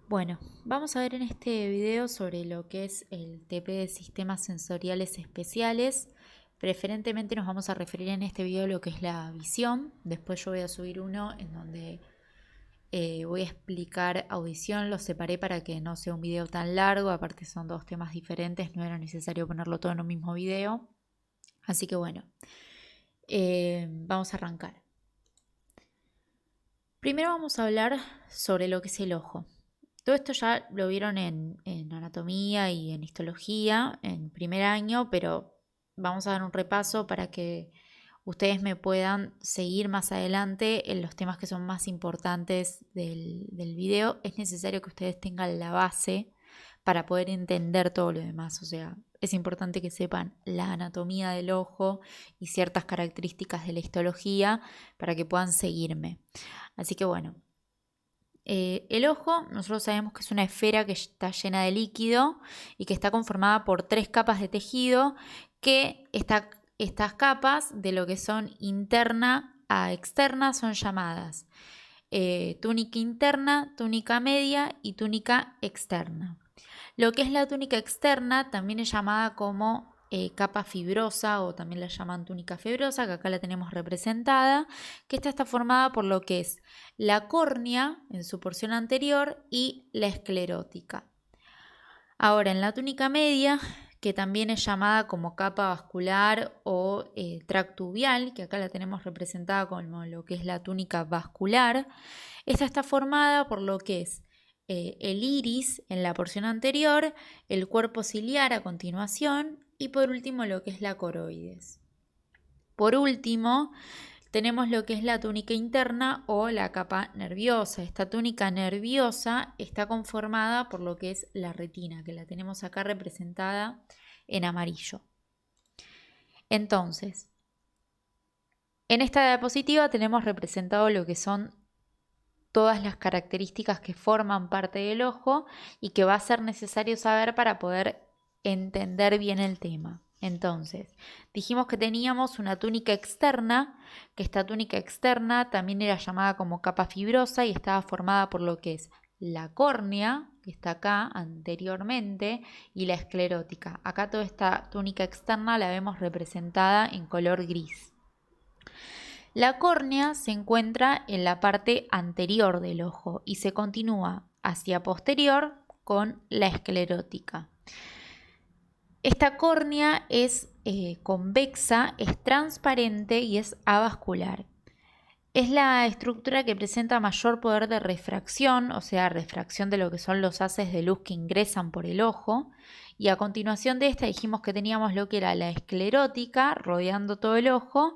Bueno, vamos a ver en este video sobre lo que es el TP de sistemas sensoriales especiales. Preferentemente nos vamos a referir en este video a lo que es la visión. Después yo voy a subir uno en donde voy a explicar audición. Lo separé para que no sea un video tan largo. Aparte son dos temas diferentes, no era necesario ponerlo todo en un mismo video. Así que bueno, vamos a arrancar. Primero vamos a hablar sobre lo que es el ojo. Todo esto ya lo vieron en anatomía y en histología en primer año, pero vamos a dar un repaso para que ustedes me puedan seguir más adelante en los temas que son más importantes del video. Es necesario que ustedes tengan la base para poder entender todo lo demás. O sea, es importante que sepan la anatomía del ojo y ciertas características de la histología para que puedan seguirme. Así que bueno. El ojo, nosotros sabemos que es una esfera que está llena de líquido y que está conformada por 3 capas de tejido, que estas capas de lo que son interna a externa son llamadas túnica interna, túnica media y túnica externa. Lo que es la túnica externa también es llamada como capa fibrosa o también la llaman túnica fibrosa, que acá la tenemos representada, que esta está formada por lo que es la córnea en su porción anterior y la esclerótica. Ahora, en la túnica media, que también es llamada como capa vascular o tracto uvial, que acá la tenemos representada como lo que es la túnica vascular, esta está formada por lo que es el iris en la porción anterior, el cuerpo ciliar a continuación y por último lo que es la coroides. Por último, tenemos lo que es la túnica interna o la capa nerviosa. Esta túnica nerviosa está conformada por lo que es la retina, que la tenemos acá representada en amarillo. Entonces, en esta diapositiva tenemos representado lo que son todas las características que forman parte del ojo y que va a ser necesario saber para poder entender bien el tema. Entonces, dijimos que teníamos una túnica externa, que esta túnica externa también era llamada como capa fibrosa y estaba formada por lo que es la córnea, que está acá anteriormente, y la esclerótica. Acá toda esta túnica externa la vemos representada en color gris. La córnea se encuentra en la parte anterior del ojo y se continúa hacia posterior con la esclerótica. Esta córnea es convexa, es transparente y es avascular. Es la estructura que presenta mayor poder de refracción, o sea, refracción de lo que son los haces de luz que ingresan por el ojo. Y a continuación de esta dijimos que teníamos lo que era la esclerótica rodeando todo el ojo.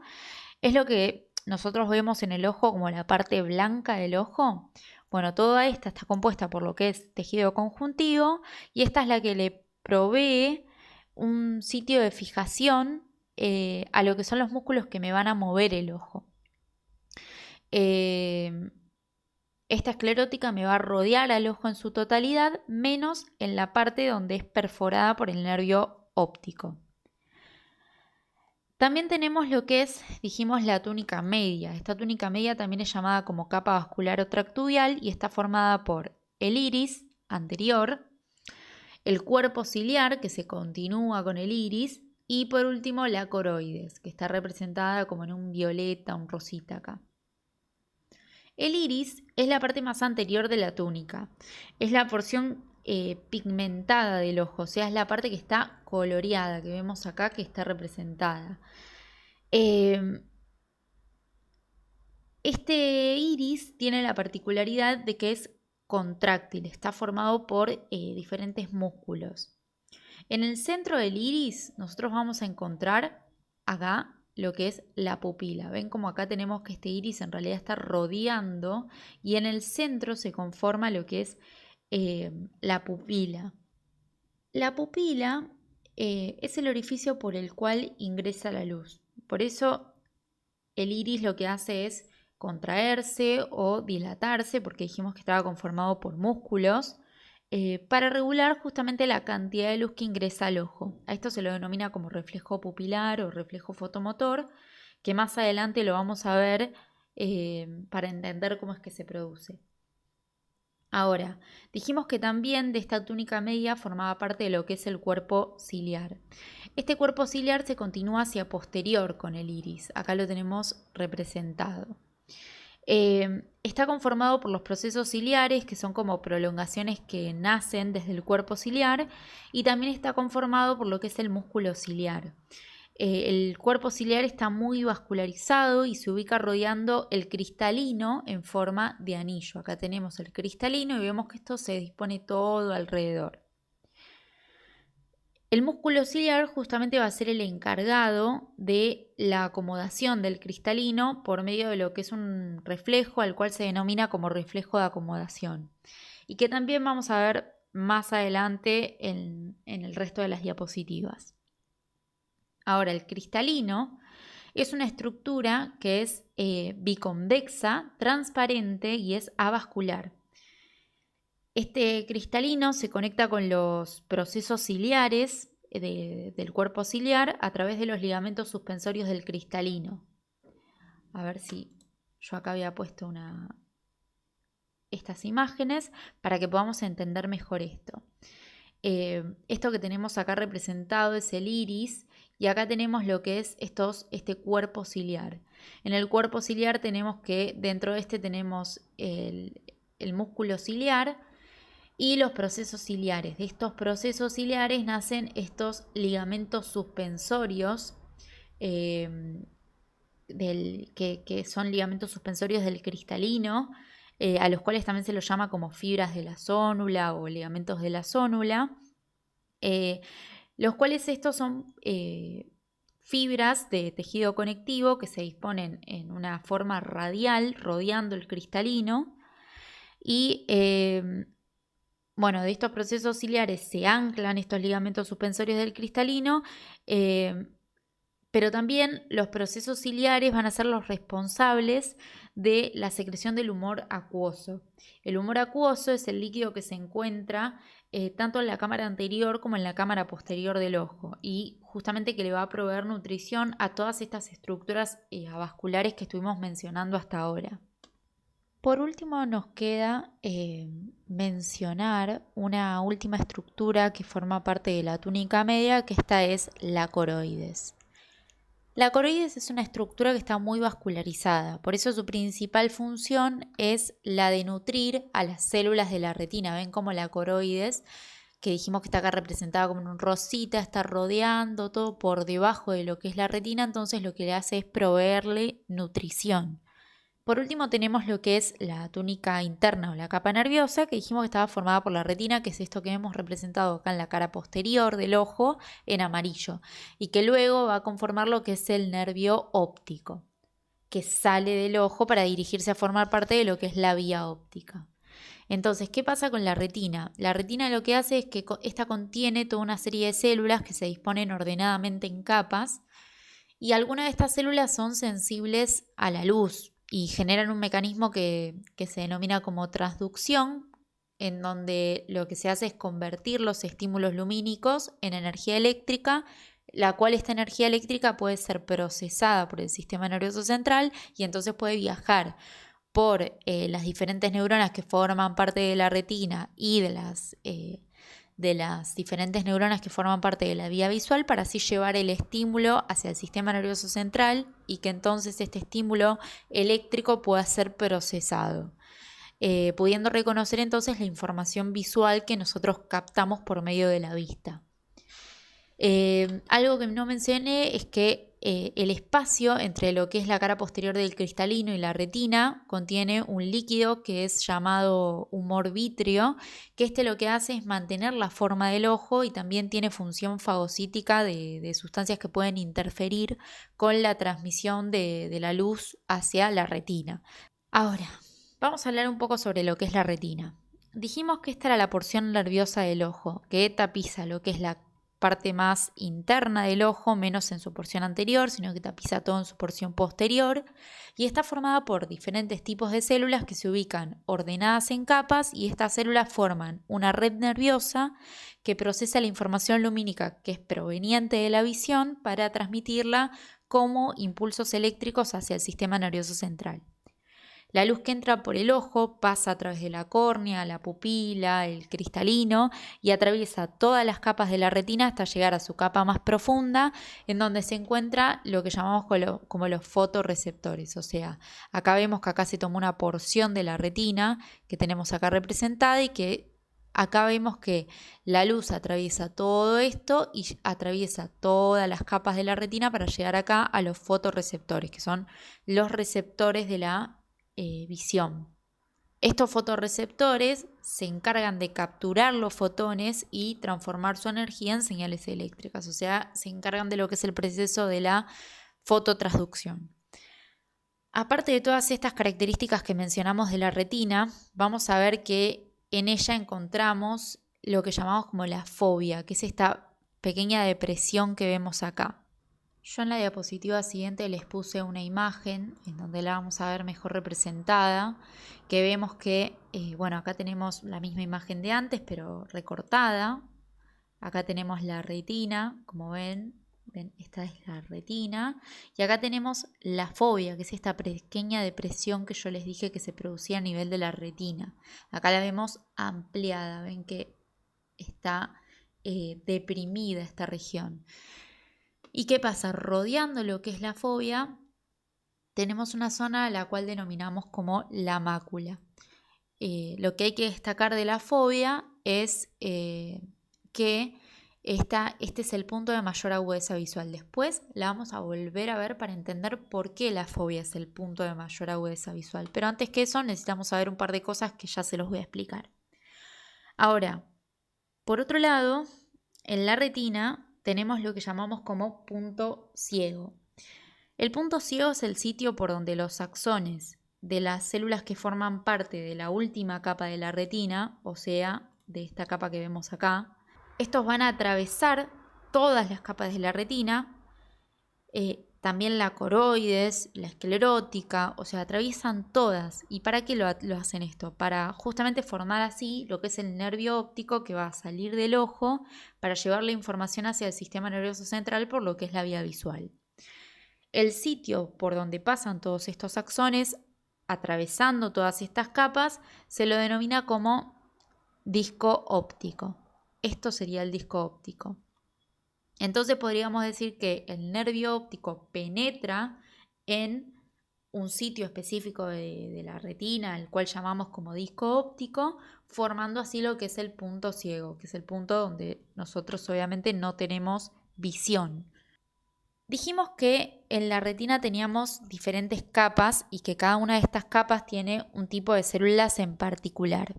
Es lo que nosotros vemos en el ojo como la parte blanca del ojo. Bueno, toda esta está compuesta por lo que es tejido conjuntivo y esta es la que le provee un sitio de fijación a lo que son los músculos que me van a mover el ojo. Esta esclerótica me va a rodear al ojo en su totalidad, menos en la parte donde es perforada por el nervio óptico. También tenemos lo que es, dijimos, la túnica media. Esta túnica media también es llamada como capa vascular o tractuvial y está formada por el iris anterior, el cuerpo ciliar que se continúa con el iris y por último la coroides, que está representada como en un violeta, un rosita acá. El iris es la parte más anterior de la túnica, es la porción pigmentada del ojo, o sea, es la parte que está coloreada, que vemos acá que está representada. Este iris tiene la particularidad de que es contráctil, está formado por diferentes músculos. En el centro del iris nosotros vamos a encontrar acá lo que es la pupila. Ven como acá tenemos que este iris en realidad está rodeando y en el centro se conforma lo que es la pupila. La pupila es el orificio por el cual ingresa la luz. Por eso el iris lo que hace es contraerse o dilatarse, porque dijimos que estaba conformado por músculos, para regular justamente la cantidad de luz que ingresa al ojo. A esto se lo denomina como reflejo pupilar o reflejo fotomotor, que más adelante lo vamos a ver para entender cómo es que se produce. Ahora, dijimos que también de esta túnica media formaba parte de lo que es el cuerpo ciliar. Este cuerpo ciliar se continúa hacia posterior con el iris. Acá lo tenemos representado. Está conformado por los procesos ciliares, que son como prolongaciones que nacen desde el cuerpo ciliar, y también está conformado por lo que es el músculo ciliar. El cuerpo ciliar está muy vascularizado y se ubica rodeando el cristalino en forma de anillo. Acá tenemos el cristalino y vemos que esto se dispone todo alrededor. El músculo ciliar justamente va a ser el encargado de la acomodación del cristalino por medio de lo que es un reflejo al cual se denomina como reflejo de acomodación y que también vamos a ver más adelante en el resto de las diapositivas. Ahora, el cristalino es una estructura que es biconvexa, transparente y es avascular. Este cristalino se conecta con los procesos ciliares del cuerpo ciliar a través de los ligamentos suspensorios del cristalino. A ver si yo acá había puesto estas imágenes para que podamos entender mejor esto. Esto que tenemos acá representado es el iris y acá tenemos lo que es este cuerpo ciliar. En el cuerpo ciliar tenemos que dentro de este tenemos el músculo ciliar y los procesos ciliares. De estos procesos ciliares nacen estos ligamentos suspensorios que son ligamentos suspensorios del cristalino, a los cuales también se los llama como fibras de la zónula o ligamentos de la zónula, los cuales estos son fibras de tejido conectivo que se disponen en una forma radial rodeando el cristalino y bueno, de estos procesos ciliares se anclan estos ligamentos suspensorios del cristalino, pero también los procesos ciliares van a ser los responsables de la secreción del humor acuoso. El humor acuoso es el líquido que se encuentra tanto en la cámara anterior como en la cámara posterior del ojo y justamente que le va a proveer nutrición a todas estas estructuras avasculares que estuvimos mencionando hasta ahora. Por último nos queda mencionar una última estructura que forma parte de la túnica media, que esta es la coroides. La coroides es una estructura que está muy vascularizada, por eso su principal función es la de nutrir a las células de la retina. Ven como la coroides, que dijimos que está acá representada como en un rosita, está rodeando todo por debajo de lo que es la retina, entonces lo que le hace es proveerle nutrición. Por último tenemos lo que es la túnica interna o la capa nerviosa, que dijimos que estaba formada por la retina, que es esto que hemos representado acá en la cara posterior del ojo en amarillo, y que luego va a conformar lo que es el nervio óptico, que sale del ojo para dirigirse a formar parte de lo que es la vía óptica. Entonces, ¿qué pasa con la retina? La retina lo que hace es que esta contiene toda una serie de células que se disponen ordenadamente en capas, y algunas de estas células son sensibles a la luz y generan un mecanismo que se denomina como transducción, en donde lo que se hace es convertir los estímulos lumínicos en energía eléctrica, la cual esta energía eléctrica puede ser procesada por el sistema nervioso central y entonces puede viajar por las diferentes neuronas que forman parte de la retina y de las diferentes neuronas que forman parte de la vía visual para así llevar el estímulo hacia el sistema nervioso central y que entonces este estímulo eléctrico pueda ser procesado, pudiendo reconocer entonces la información visual que nosotros captamos por medio de la vista. Algo que no mencioné es que el espacio entre lo que es la cara posterior del cristalino y la retina contiene un líquido que es llamado humor vítreo, que lo que hace es mantener la forma del ojo y también tiene función fagocítica de sustancias que pueden interferir con la transmisión de la luz hacia la retina. Ahora, vamos a hablar un poco sobre lo que es la retina. Dijimos que esta era la porción nerviosa del ojo, que tapiza lo que es la parte más interna del ojo, menos en su porción anterior, sino que tapiza todo en su porción posterior, y está formada por diferentes tipos de células que se ubican ordenadas en capas, y estas células forman una red nerviosa que procesa la información lumínica que es proveniente de la visión para transmitirla como impulsos eléctricos hacia el sistema nervioso central. La luz que entra por el ojo pasa a través de la córnea, la pupila, el cristalino y atraviesa todas las capas de la retina hasta llegar a su capa más profunda, en donde se encuentra lo que llamamos como los fotorreceptores. O sea, acá vemos que acá se tomó una porción de la retina que tenemos acá representada y que acá vemos que la luz atraviesa todo esto y atraviesa todas las capas de la retina para llegar acá a los fotorreceptores, que son los receptores de la visión. Estos fotorreceptores se encargan de capturar los fotones y transformar su energía en señales eléctricas, o sea, se encargan de lo que es el proceso de la fototransducción. Aparte de todas estas características que mencionamos de la retina, vamos a ver que en ella encontramos lo que llamamos como la fobia, que es esta pequeña depresión que vemos acá. Yo en la diapositiva siguiente les puse una imagen en donde la vamos a ver mejor representada, que vemos que, acá tenemos la misma imagen de antes, pero recortada. Acá tenemos la retina, como ven, esta es la retina. Y acá tenemos la fobia, que es esta pequeña depresión que yo les dije que se producía a nivel de la retina. Acá la vemos ampliada, ven que está deprimida esta región. ¿Y qué pasa? Rodeando lo que es la fobia, tenemos una zona a la cual denominamos como la mácula. Lo que hay que destacar de la fobia es que este es el punto de mayor agudeza visual. Después la vamos a volver a ver para entender por qué la fobia es el punto de mayor agudeza visual. Pero antes que eso necesitamos saber un par de cosas que ya se los voy a explicar. Ahora, por otro lado, en la retina tenemos lo que llamamos como punto ciego. El punto ciego es el sitio por donde los axones de las células que forman parte de la última capa de la retina, o sea, de esta capa que vemos acá, estos van a atravesar todas las capas de la retina, también la coroides, la esclerótica, o sea, atraviesan todas. ¿Y para qué lo hacen esto? Para justamente formar así lo que es el nervio óptico que va a salir del ojo para llevar la información hacia el sistema nervioso central por lo que es la vía visual. El sitio por donde pasan todos estos axones, atravesando todas estas capas, se lo denomina como disco óptico. Esto sería el disco óptico. Entonces podríamos decir que el nervio óptico penetra en un sitio específico de la retina, el cual llamamos como disco óptico, formando así lo que es el punto ciego, que es el punto donde nosotros obviamente no tenemos visión. Dijimos que en la retina teníamos diferentes capas y que cada una de estas capas tiene un tipo de células en particular.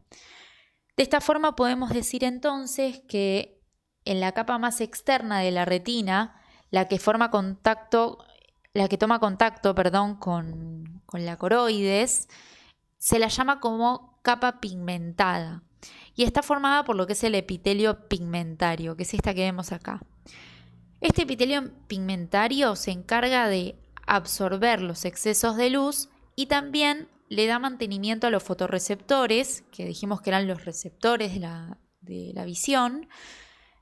De esta forma podemos decir entonces que en la capa más externa de la retina, la que toma contacto, con la coroides, se la llama como capa pigmentada y está formada por lo que es el epitelio pigmentario, que es esta que vemos acá. Este epitelio pigmentario se encarga de absorber los excesos de luz y también le da mantenimiento a los fotorreceptores, que dijimos que eran los receptores de la visión,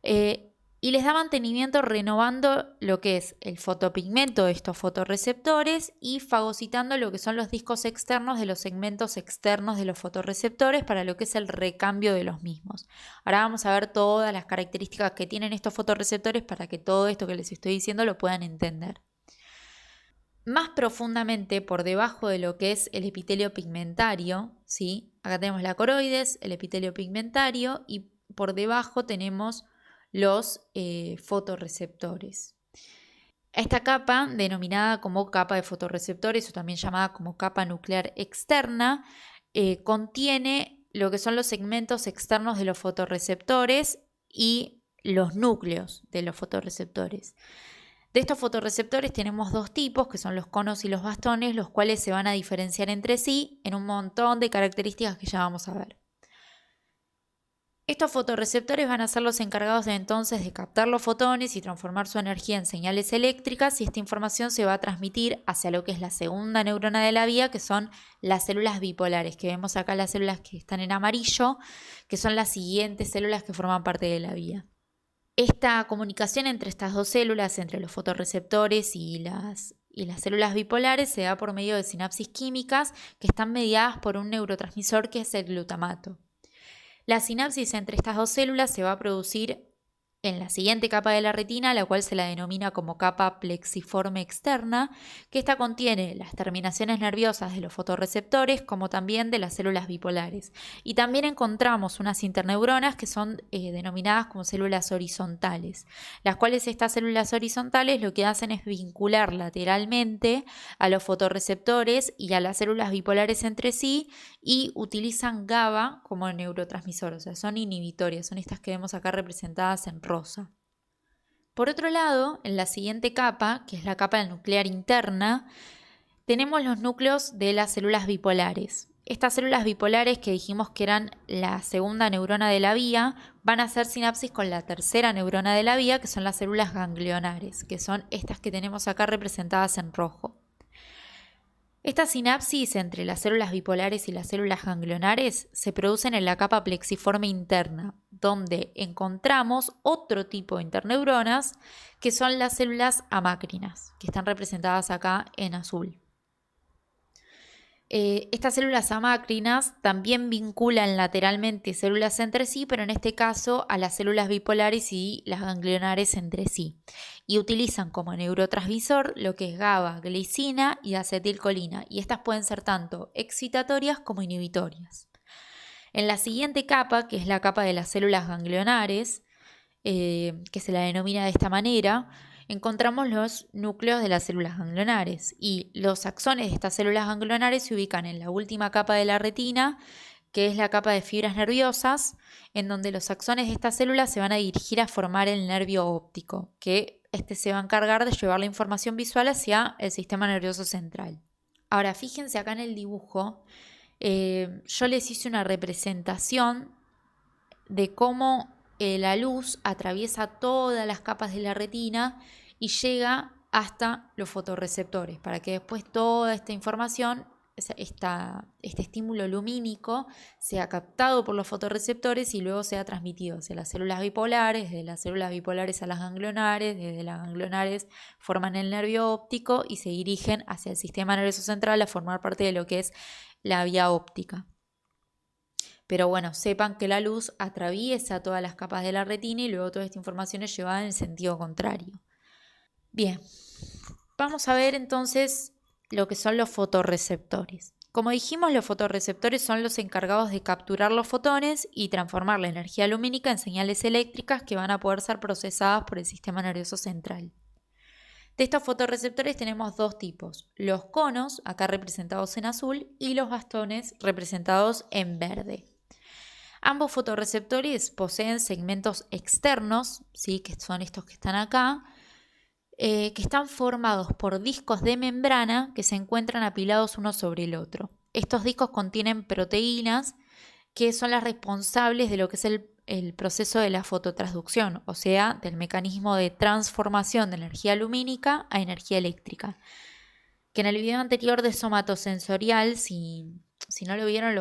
y les da mantenimiento renovando lo que es el fotopigmento de estos fotorreceptores y fagocitando lo que son los discos externos de los segmentos externos de los fotorreceptores para lo que es el recambio de los mismos. Ahora vamos a ver todas las características que tienen estos fotorreceptores para que todo esto que les estoy diciendo lo puedan entender. Más profundamente, por debajo de lo que es el epitelio pigmentario, ¿sí? Acá tenemos la coroides, el epitelio pigmentario y por debajo tenemos los fotorreceptores. Esta capa, denominada como capa de fotorreceptores o también llamada como capa nuclear externa, contiene lo que son los segmentos externos de los fotorreceptores y los núcleos de los fotorreceptores. De estos fotorreceptores tenemos dos tipos, que son los conos y los bastones, los cuales se van a diferenciar entre sí en un montón de características que ya vamos a ver. Estos fotorreceptores van a ser los encargados entonces de captar los fotones y transformar su energía en señales eléctricas y esta información se va a transmitir hacia lo que es la segunda neurona de la vía, que son las células bipolares, que vemos acá las células que están en amarillo, que son las siguientes células que forman parte de la vía. Esta comunicación entre estas dos células, entre los fotorreceptores y las y las células bipolares se da por medio de sinapsis químicas que están mediadas por un neurotransmisor que es el glutamato. La sinapsis entre estas dos células se va a producir en la siguiente capa de la retina, la cual se la denomina como capa plexiforme externa, que esta contiene las terminaciones nerviosas de los fotorreceptores como también de las células bipolares. Y también encontramos unas interneuronas que son denominadas como células horizontales, las cuales estas células horizontales lo que hacen es vincular lateralmente a los fotorreceptores y a las células bipolares entre sí y utilizan GABA como neurotransmisor, o sea, son inhibitorias, son estas que vemos acá representadas en rosa. Por otro lado, en la siguiente capa, que es la capa nuclear interna, tenemos los núcleos de las células bipolares. Estas células bipolares que dijimos que eran la segunda neurona de la vía, van a hacer sinapsis con la tercera neurona de la vía, que son las células ganglionares, que son estas que tenemos acá representadas en rojo. Esta sinapsis entre las células bipolares y las células ganglionares se producen en la capa plexiforme interna, donde encontramos otro tipo de interneuronas que son las células amácrinas, que están representadas acá en azul. Estas células amácrinas también vinculan lateralmente células entre sí, pero en este caso a las células bipolares y las ganglionares entre sí. Y utilizan como neurotransmisor lo que es GABA, glicina y acetilcolina. Y estas pueden ser tanto excitatorias como inhibitorias. En la siguiente capa, que es la capa de las células ganglionares, que se la denomina de esta manera, encontramos los núcleos de las células ganglionares y los axones de estas células ganglionares se ubican en la última capa de la retina, que es la capa de fibras nerviosas, en donde los axones de estas células se van a dirigir a formar el nervio óptico, que se va a encargar de llevar la información visual hacia el sistema nervioso central. Ahora, fíjense acá en el dibujo, yo les hice una representación de cómo la luz atraviesa todas las capas de la retina y llega hasta los fotorreceptores, para que después toda esta información, este estímulo lumínico, sea captado por los fotorreceptores y luego sea transmitido hacia las células bipolares, desde las células bipolares a las ganglionares, desde las ganglionares forman el nervio óptico y se dirigen hacia el sistema nervioso central a formar parte de lo que es la vía óptica. Pero bueno, sepan que la luz atraviesa todas las capas de la retina y luego toda esta información es llevada en el sentido contrario. Bien, vamos a ver entonces lo que son los fotorreceptores. Como dijimos, los fotorreceptores son los encargados de capturar los fotones y transformar la energía lumínica en señales eléctricas que van a poder ser procesadas por el sistema nervioso central. De estos fotorreceptores tenemos dos tipos, los conos, acá representados en azul, y los bastones representados en verde. Ambos fotorreceptores poseen segmentos externos, ¿sí? Que son estos que están acá, que están formados por discos de membrana que se encuentran apilados uno sobre el otro. Estos discos contienen proteínas que son las responsables de lo que es el proceso de la fototransducción, o sea, del mecanismo de transformación de energía lumínica a energía eléctrica. Que en el video anterior de somatosensorial, si no lo vieron,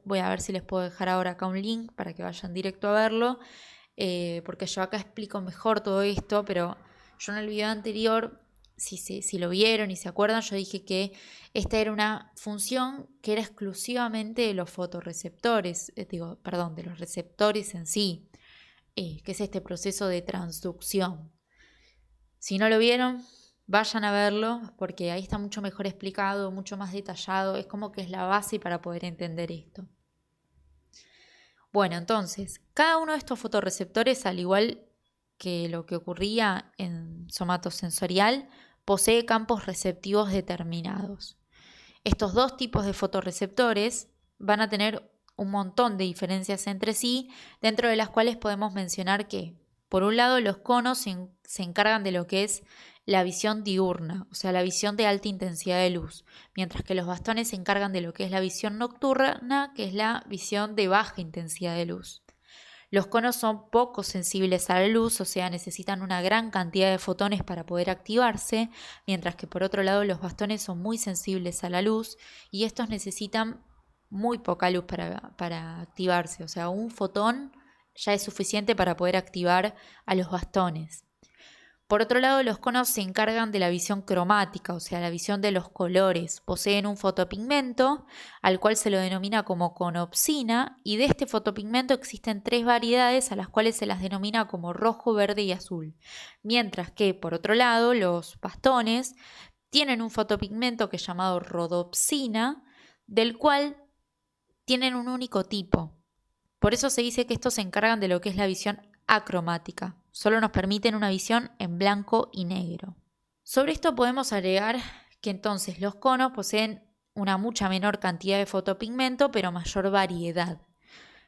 voy a ver si les puedo dejar ahora acá un link para que vayan directo a verlo, porque yo acá explico mejor todo esto, pero yo en el video anterior, si lo vieron y se acuerdan, yo dije que esta era una función que era exclusivamente de los fotorreceptores, de los receptores en sí, que es este proceso de transducción. Si no lo vieron, vayan a verlo porque ahí está mucho mejor explicado, mucho más detallado, es como que es la base para poder entender esto. Bueno, entonces, cada uno de estos fotorreceptores, al igual que lo que ocurría en somatosensorial, posee campos receptivos determinados. Estos dos tipos de fotorreceptores van a tener un montón de diferencias entre sí, dentro de las cuales podemos mencionar que, por un lado, los conos se encargan de lo que es la visión diurna, o sea, la visión de alta intensidad de luz, mientras que los bastones se encargan de lo que es la visión nocturna, que es la visión de baja intensidad de luz. Los conos son poco sensibles a la luz, o sea, necesitan una gran cantidad de fotones para poder activarse, mientras que por otro lado los bastones son muy sensibles a la luz y estos necesitan muy poca luz para activarse, o sea, un fotón ya es suficiente para poder activar a los bastones. Por otro lado, los conos se encargan de la visión cromática, o sea, la visión de los colores. Poseen un fotopigmento, al cual se lo denomina como conopsina, y de este fotopigmento existen 3 variedades a las cuales se las denomina como rojo, verde y azul. Mientras que, por otro lado, los bastones tienen un fotopigmento que es llamado rodopsina, del cual tienen un único tipo. Por eso se dice que estos se encargan de lo que es la visión acromática. Solo nos permiten una visión en blanco y negro. Sobre esto podemos agregar que entonces los conos poseen una mucha menor cantidad de fotopigmento, pero mayor variedad.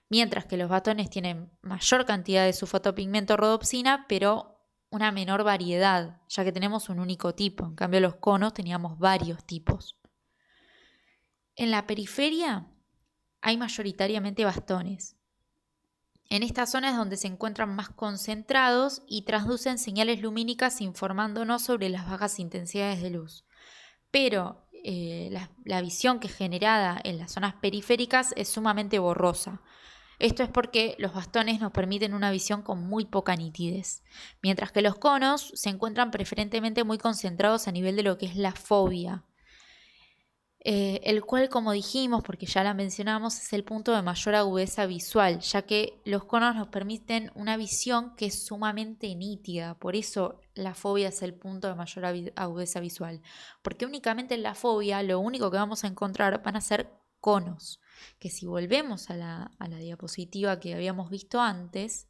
Mientras que los bastones tienen mayor cantidad de su fotopigmento rodopsina, pero una menor variedad, ya que tenemos un único tipo. En cambio, los conos teníamos varios tipos. En la periferia hay mayoritariamente bastones. En estas zonas es donde se encuentran más concentrados y transducen señales lumínicas informándonos sobre las bajas intensidades de luz. Pero la visión que es generada en las zonas periféricas es sumamente borrosa. Esto es porque los bastones nos permiten una visión con muy poca nitidez, mientras que los conos se encuentran preferentemente muy concentrados a nivel de lo que es la fobia. El cual, como dijimos, porque ya la mencionamos, es el punto de mayor agudeza visual, ya que los conos nos permiten una visión que es sumamente nítida. Por eso la fobia es el punto de mayor agudeza visual, porque únicamente en la fobia lo único que vamos a encontrar van a ser conos, que si volvemos a la diapositiva que habíamos visto antes,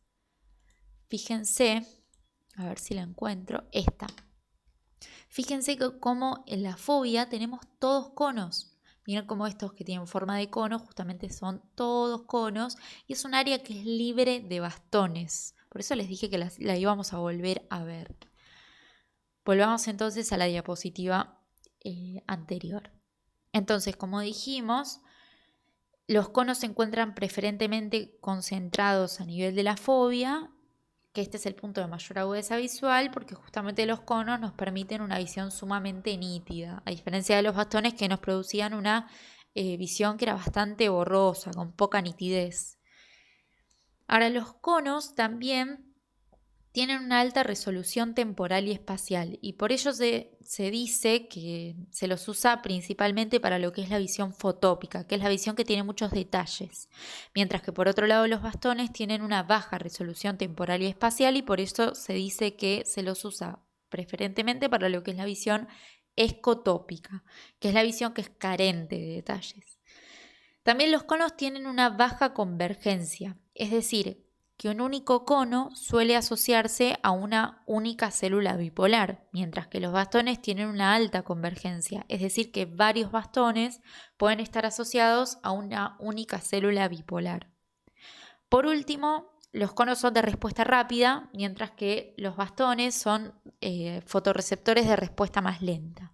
fíjense, a ver si la encuentro, esta. Fíjense que como en la fobia tenemos todos conos. Miren cómo estos que tienen forma de cono justamente son todos conos y es un área que es libre de bastones. Por eso les dije que la íbamos a volver a ver. Volvamos entonces a la diapositiva anterior. Entonces, como dijimos, los conos se encuentran preferentemente concentrados a nivel de la fobia, que este es el punto de mayor agudeza visual, porque justamente los conos nos permiten una visión sumamente nítida, a diferencia de los bastones que nos producían una visión que era bastante borrosa, con poca nitidez. Ahora, los conos también tienen una alta resolución temporal y espacial, y por ello se dice que se los usa principalmente para lo que es la visión fotópica, que es la visión que tiene muchos detalles, mientras que por otro lado los bastones tienen una baja resolución temporal y espacial, y por eso se dice que se los usa preferentemente para lo que es la visión escotópica, que es la visión que es carente de detalles. También los conos tienen una baja convergencia, es decir, que un único cono suele asociarse a una única célula bipolar, mientras que los bastones tienen una alta convergencia, es decir, que varios bastones pueden estar asociados a una única célula bipolar. Por último, los conos son de respuesta rápida, mientras que los bastones son fotorreceptores de respuesta más lenta.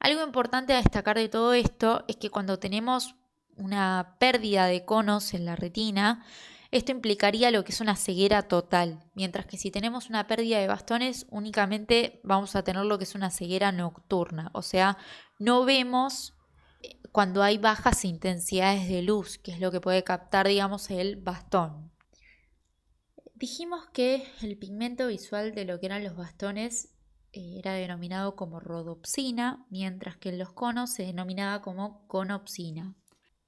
Algo importante a destacar de todo esto es que cuando tenemos una pérdida de conos en la retina, esto implicaría lo que es una ceguera total, mientras que si tenemos una pérdida de bastones únicamente vamos a tener lo que es una ceguera nocturna, o sea, no vemos cuando hay bajas intensidades de luz, que es lo que puede captar, digamos, el bastón. Dijimos que el pigmento visual de lo que eran los bastones era denominado como rodopsina, mientras que en los conos se denominaba como conopsina.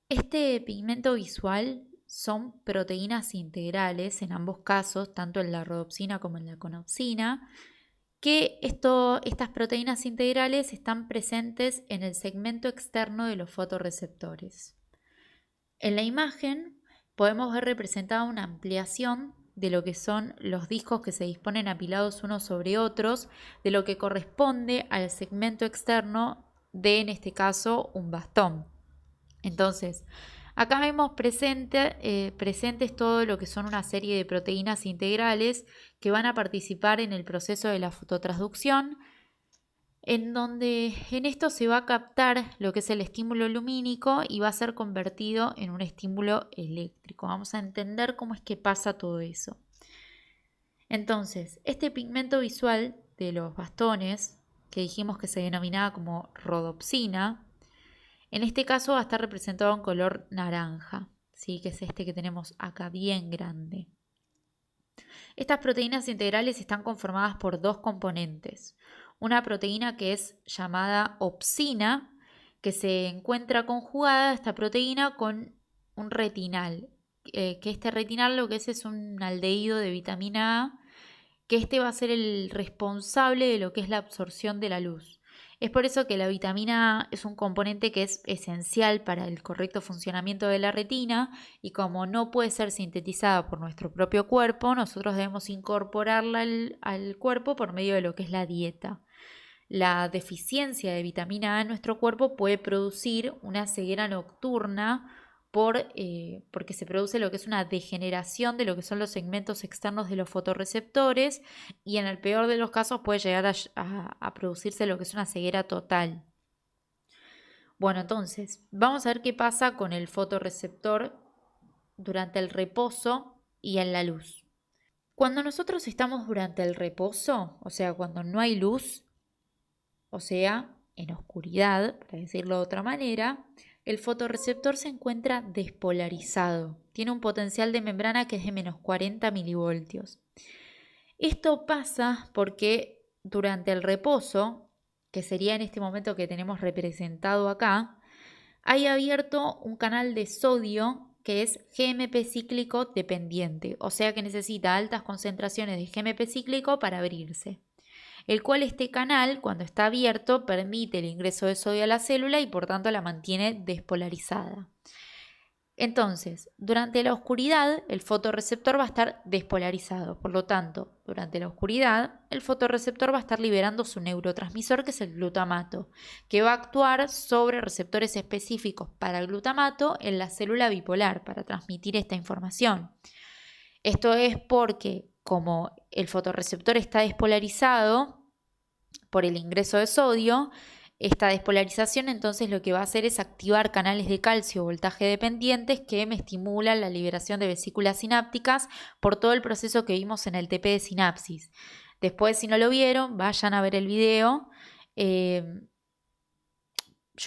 Este pigmento visual son proteínas integrales en ambos casos, tanto en la rodopsina como en la conopsina, que estas proteínas integrales están presentes en el segmento externo de los fotorreceptores. En la imagen podemos ver representada una ampliación de lo que son los discos que se disponen apilados unos sobre otros, de lo que corresponde al segmento externo de, en este caso, un bastón. Entonces, acá vemos presentes todo lo que son una serie de proteínas integrales que van a participar en el proceso de la fototransducción, en donde en esto se va a captar lo que es el estímulo lumínico y va a ser convertido en un estímulo eléctrico. Vamos a entender cómo es que pasa todo eso. Entonces, este pigmento visual de los bastones, que dijimos que se denominaba como rodopsina, en este caso va a estar representado en color naranja, ¿sí? Que es este que tenemos acá bien grande. Estas proteínas integrales están conformadas por dos componentes. Una proteína que es llamada opsina, que se encuentra conjugada esta proteína con un retinal, que este retinal lo que es un aldehído de vitamina A, que este va a ser el responsable de lo que es la absorción de la luz. Es por eso que la vitamina A es un componente que es esencial para el correcto funcionamiento de la retina y como no puede ser sintetizada por nuestro propio cuerpo, nosotros debemos incorporarla al cuerpo por medio de lo que es la dieta. La deficiencia de vitamina A en nuestro cuerpo puede producir una ceguera nocturna porque se produce lo que es una degeneración de lo que son los segmentos externos de los fotorreceptores y en el peor de los casos puede llegar a producirse lo que es una ceguera total. Bueno, entonces vamos a ver qué pasa con el fotorreceptor durante el reposo y en la luz. Cuando nosotros estamos durante el reposo, o sea, cuando no hay luz, o sea, en oscuridad, para decirlo de otra manera, el fotorreceptor se encuentra despolarizado. Tiene un potencial de membrana que es de menos 40 milivoltios. Esto pasa porque durante el reposo, que sería en este momento que tenemos representado acá, hay abierto un canal de sodio que es GMP cíclico dependiente, o sea que necesita altas concentraciones de GMP cíclico para abrirse, el cual este canal, cuando está abierto, permite el ingreso de sodio a la célula y por tanto la mantiene despolarizada. Entonces, durante la oscuridad, el fotorreceptor va a estar despolarizado. Por lo tanto, durante la oscuridad, el fotorreceptor va a estar liberando su neurotransmisor, que es el glutamato, que va a actuar sobre receptores específicos para el glutamato en la célula bipolar para transmitir esta información. Esto es porque, como el fotorreceptor está despolarizado por el ingreso de sodio, esta despolarización entonces lo que va a hacer es activar canales de calcio voltaje dependientes que me estimulan la liberación de vesículas sinápticas por todo el proceso que vimos en el TP de sinapsis. Después, si no lo vieron, vayan a ver el video. Yo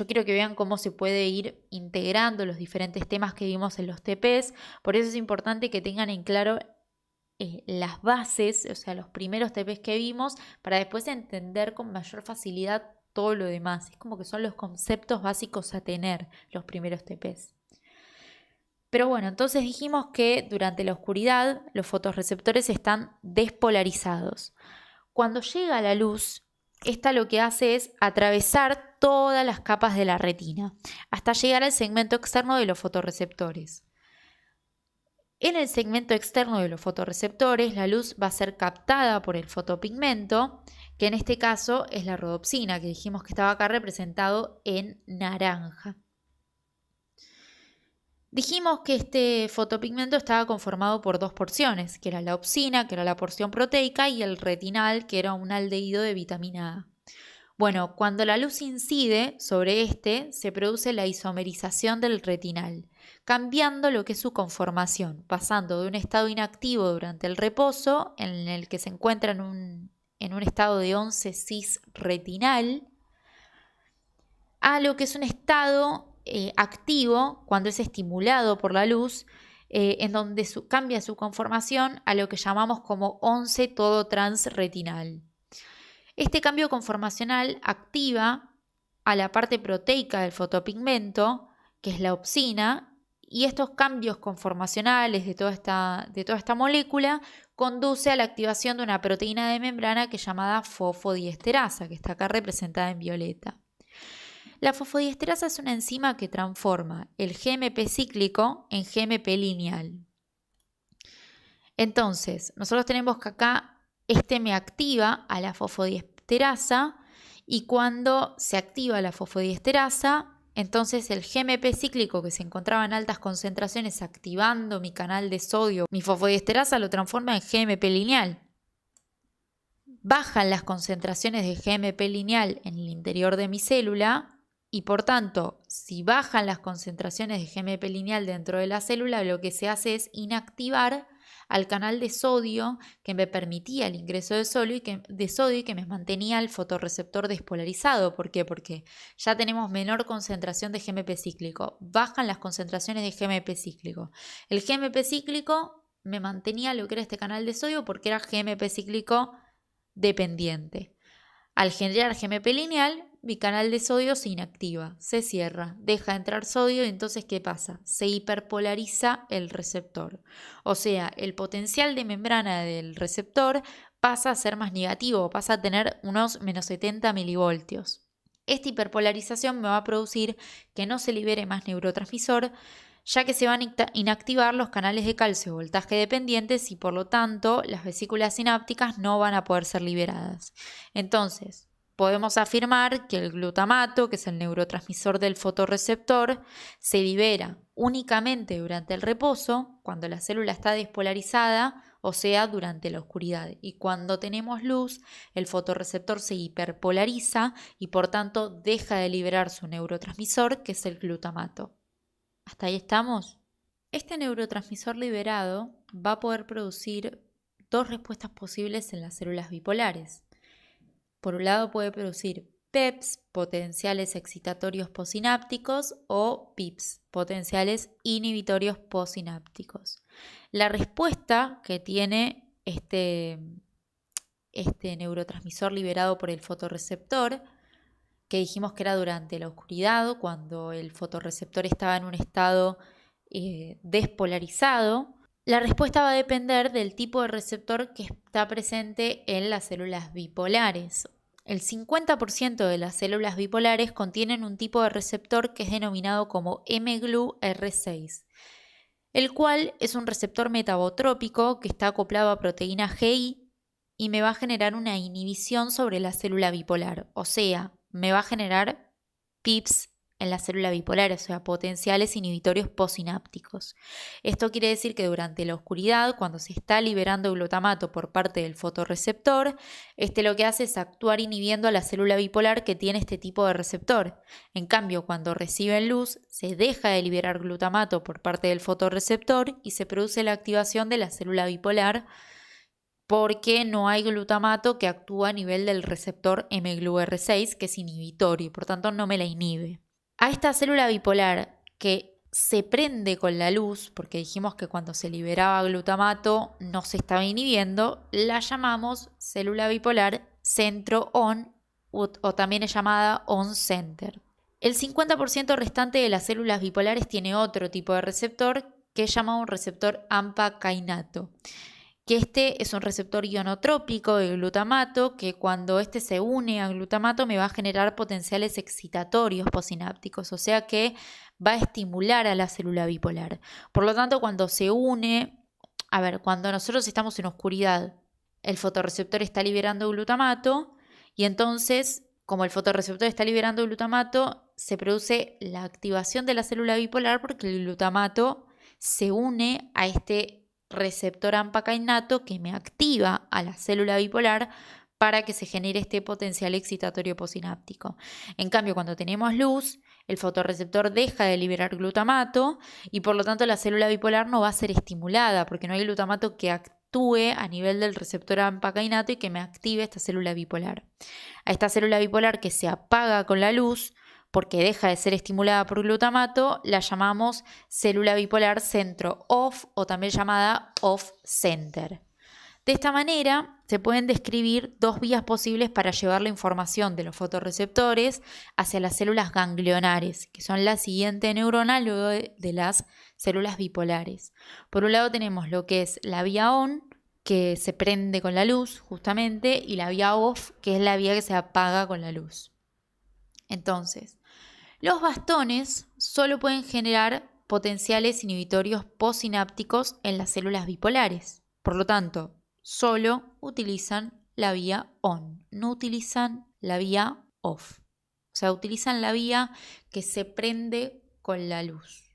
quiero que vean cómo se puede ir integrando los diferentes temas que vimos en los TPs. Por eso es importante que tengan en claro las bases, o sea, los primeros TPs que vimos, para después entender con mayor facilidad todo lo demás. Es como que son los conceptos básicos a tener los primeros TPs. Pero bueno, entonces dijimos que durante la oscuridad los fotorreceptores están despolarizados. Cuando llega la luz, esta lo que hace es atravesar todas las capas de la retina hasta llegar al segmento externo de los fotorreceptores. En el segmento externo de los fotorreceptores, la luz va a ser captada por el fotopigmento, que en este caso es la rodopsina, que dijimos que estaba acá representado en naranja. Dijimos que este fotopigmento estaba conformado por dos porciones, que era la opsina, que era la porción proteica, y el retinal, que era un aldehído de vitamina A. Bueno, cuando la luz incide sobre este, se produce la isomerización del retinal, cambiando lo que es su conformación, pasando de un estado inactivo durante el reposo, en el que se encuentra en un estado de 11 cis retinal, a lo que es un estado activo cuando es estimulado por la luz, en donde cambia su conformación a lo que llamamos como 11 todo trans retinal. Este cambio conformacional activa a la parte proteica del fotopigmento, que es la opsina, y estos cambios conformacionales de toda esta molécula conduce a la activación de una proteína de membrana que es llamada fosfodiesterasa, que está acá representada en violeta. La fosfodiesterasa es una enzima que transforma el GMP cíclico en GMP lineal. Entonces, nosotros tenemos que acá este me activa a la fosfodiesterasa y cuando se activa la fosfodiesterasa, entonces el GMP cíclico que se encontraba en altas concentraciones activando mi canal de sodio, mi fosfodiesterasa lo transforma en GMP lineal. Bajan las concentraciones de GMP lineal en el interior de mi célula y por tanto, si bajan las concentraciones de GMP lineal dentro de la célula, lo que se hace es inactivar al canal de sodio que me permitía el ingreso de sodio y que me mantenía el fotorreceptor despolarizado. ¿Por qué? Porque ya tenemos menor concentración de GMP cíclico. Bajan las concentraciones de GMP cíclico. El GMP cíclico me mantenía lo que era este canal de sodio porque era GMP cíclico dependiente. Al generar GMP lineal, mi canal de sodio se inactiva, se cierra, deja de entrar sodio y entonces ¿qué pasa? Se hiperpolariza el receptor. O sea, el potencial de membrana del receptor pasa a ser más negativo, pasa a tener unos menos 70 milivoltios. Esta hiperpolarización me va a producir que no se libere más neurotransmisor, ya que se van a inactivar los canales de calcio voltaje dependientes y por lo tanto las vesículas sinápticas no van a poder ser liberadas. Entonces, podemos afirmar que el glutamato, que es el neurotransmisor del fotorreceptor, se libera únicamente durante el reposo, cuando la célula está despolarizada, o sea, durante la oscuridad. Y cuando tenemos luz, el fotorreceptor se hiperpolariza y por tanto deja de liberar su neurotransmisor, que es el glutamato. ¿Hasta ahí estamos? Este neurotransmisor liberado va a poder producir dos respuestas posibles en las células bipolares. Por un lado puede producir PEPs, potenciales excitatorios posinápticos, o PIPs, potenciales inhibitorios posinápticos. La respuesta que tiene este neurotransmisor liberado por el fotorreceptor, que dijimos que era durante la oscuridad, cuando el fotorreceptor estaba en un estado despolarizado, la respuesta va a depender del tipo de receptor que está presente en las células bipolares. El 50% de las células bipolares contienen un tipo de receptor que es denominado como mGlu-R6, el cual es un receptor metabotrópico que está acoplado a proteína GI y me va a generar una inhibición sobre la célula bipolar, o sea, me va a generar PIPs en la célula bipolar, o sea, potenciales inhibitorios posinápticos. Esto quiere decir que durante la oscuridad, cuando se está liberando glutamato por parte del fotorreceptor, lo que hace es actuar inhibiendo a la célula bipolar que tiene este tipo de receptor. En cambio, cuando reciben luz, se deja de liberar glutamato por parte del fotorreceptor y se produce la activación de la célula bipolar, porque no hay glutamato que actúa a nivel del receptor mGlu-R6, que es inhibitorio y por tanto no me la inhibe. A esta célula bipolar que se prende con la luz, porque dijimos que cuando se liberaba glutamato no se estaba inhibiendo, la llamamos célula bipolar centro-on, o también es llamada on-center. El 50% restante de las células bipolares tiene otro tipo de receptor que es llamado un receptor AMPA-kainato, que es un receptor ionotrópico de glutamato, que cuando se une a glutamato me va a generar potenciales excitatorios posinápticos, o sea que va a estimular a la célula bipolar. Por lo tanto, cuando se une, cuando nosotros estamos en oscuridad, el fotorreceptor está liberando glutamato y entonces, como el fotorreceptor está liberando glutamato, se produce la activación de la célula bipolar porque el glutamato se une a este receptor AMPA-kainato que me activa a la célula bipolar para que se genere este potencial excitatorio posináptico. En cambio, cuando tenemos luz, el fotorreceptor deja de liberar glutamato y por lo tanto la célula bipolar no va a ser estimulada porque no hay glutamato que actúe a nivel del receptor AMPA-kainato y que me active esta célula bipolar. A esta célula bipolar que se apaga con la luz, porque deja de ser estimulada por glutamato, la llamamos célula bipolar centro-off o también llamada off-center. De esta manera se pueden describir dos vías posibles para llevar la información de los fotorreceptores hacia las células ganglionares, que son la siguiente neurona luego de las células bipolares. Por un lado tenemos lo que es la vía on, que se prende con la luz justamente, y la vía off, que es la vía que se apaga con la luz. Entonces, los bastones solo pueden generar potenciales inhibitorios posinápticos en las células bipolares. Por lo tanto, solo utilizan la vía on, no utilizan la vía off. O sea, utilizan la vía que se prende con la luz.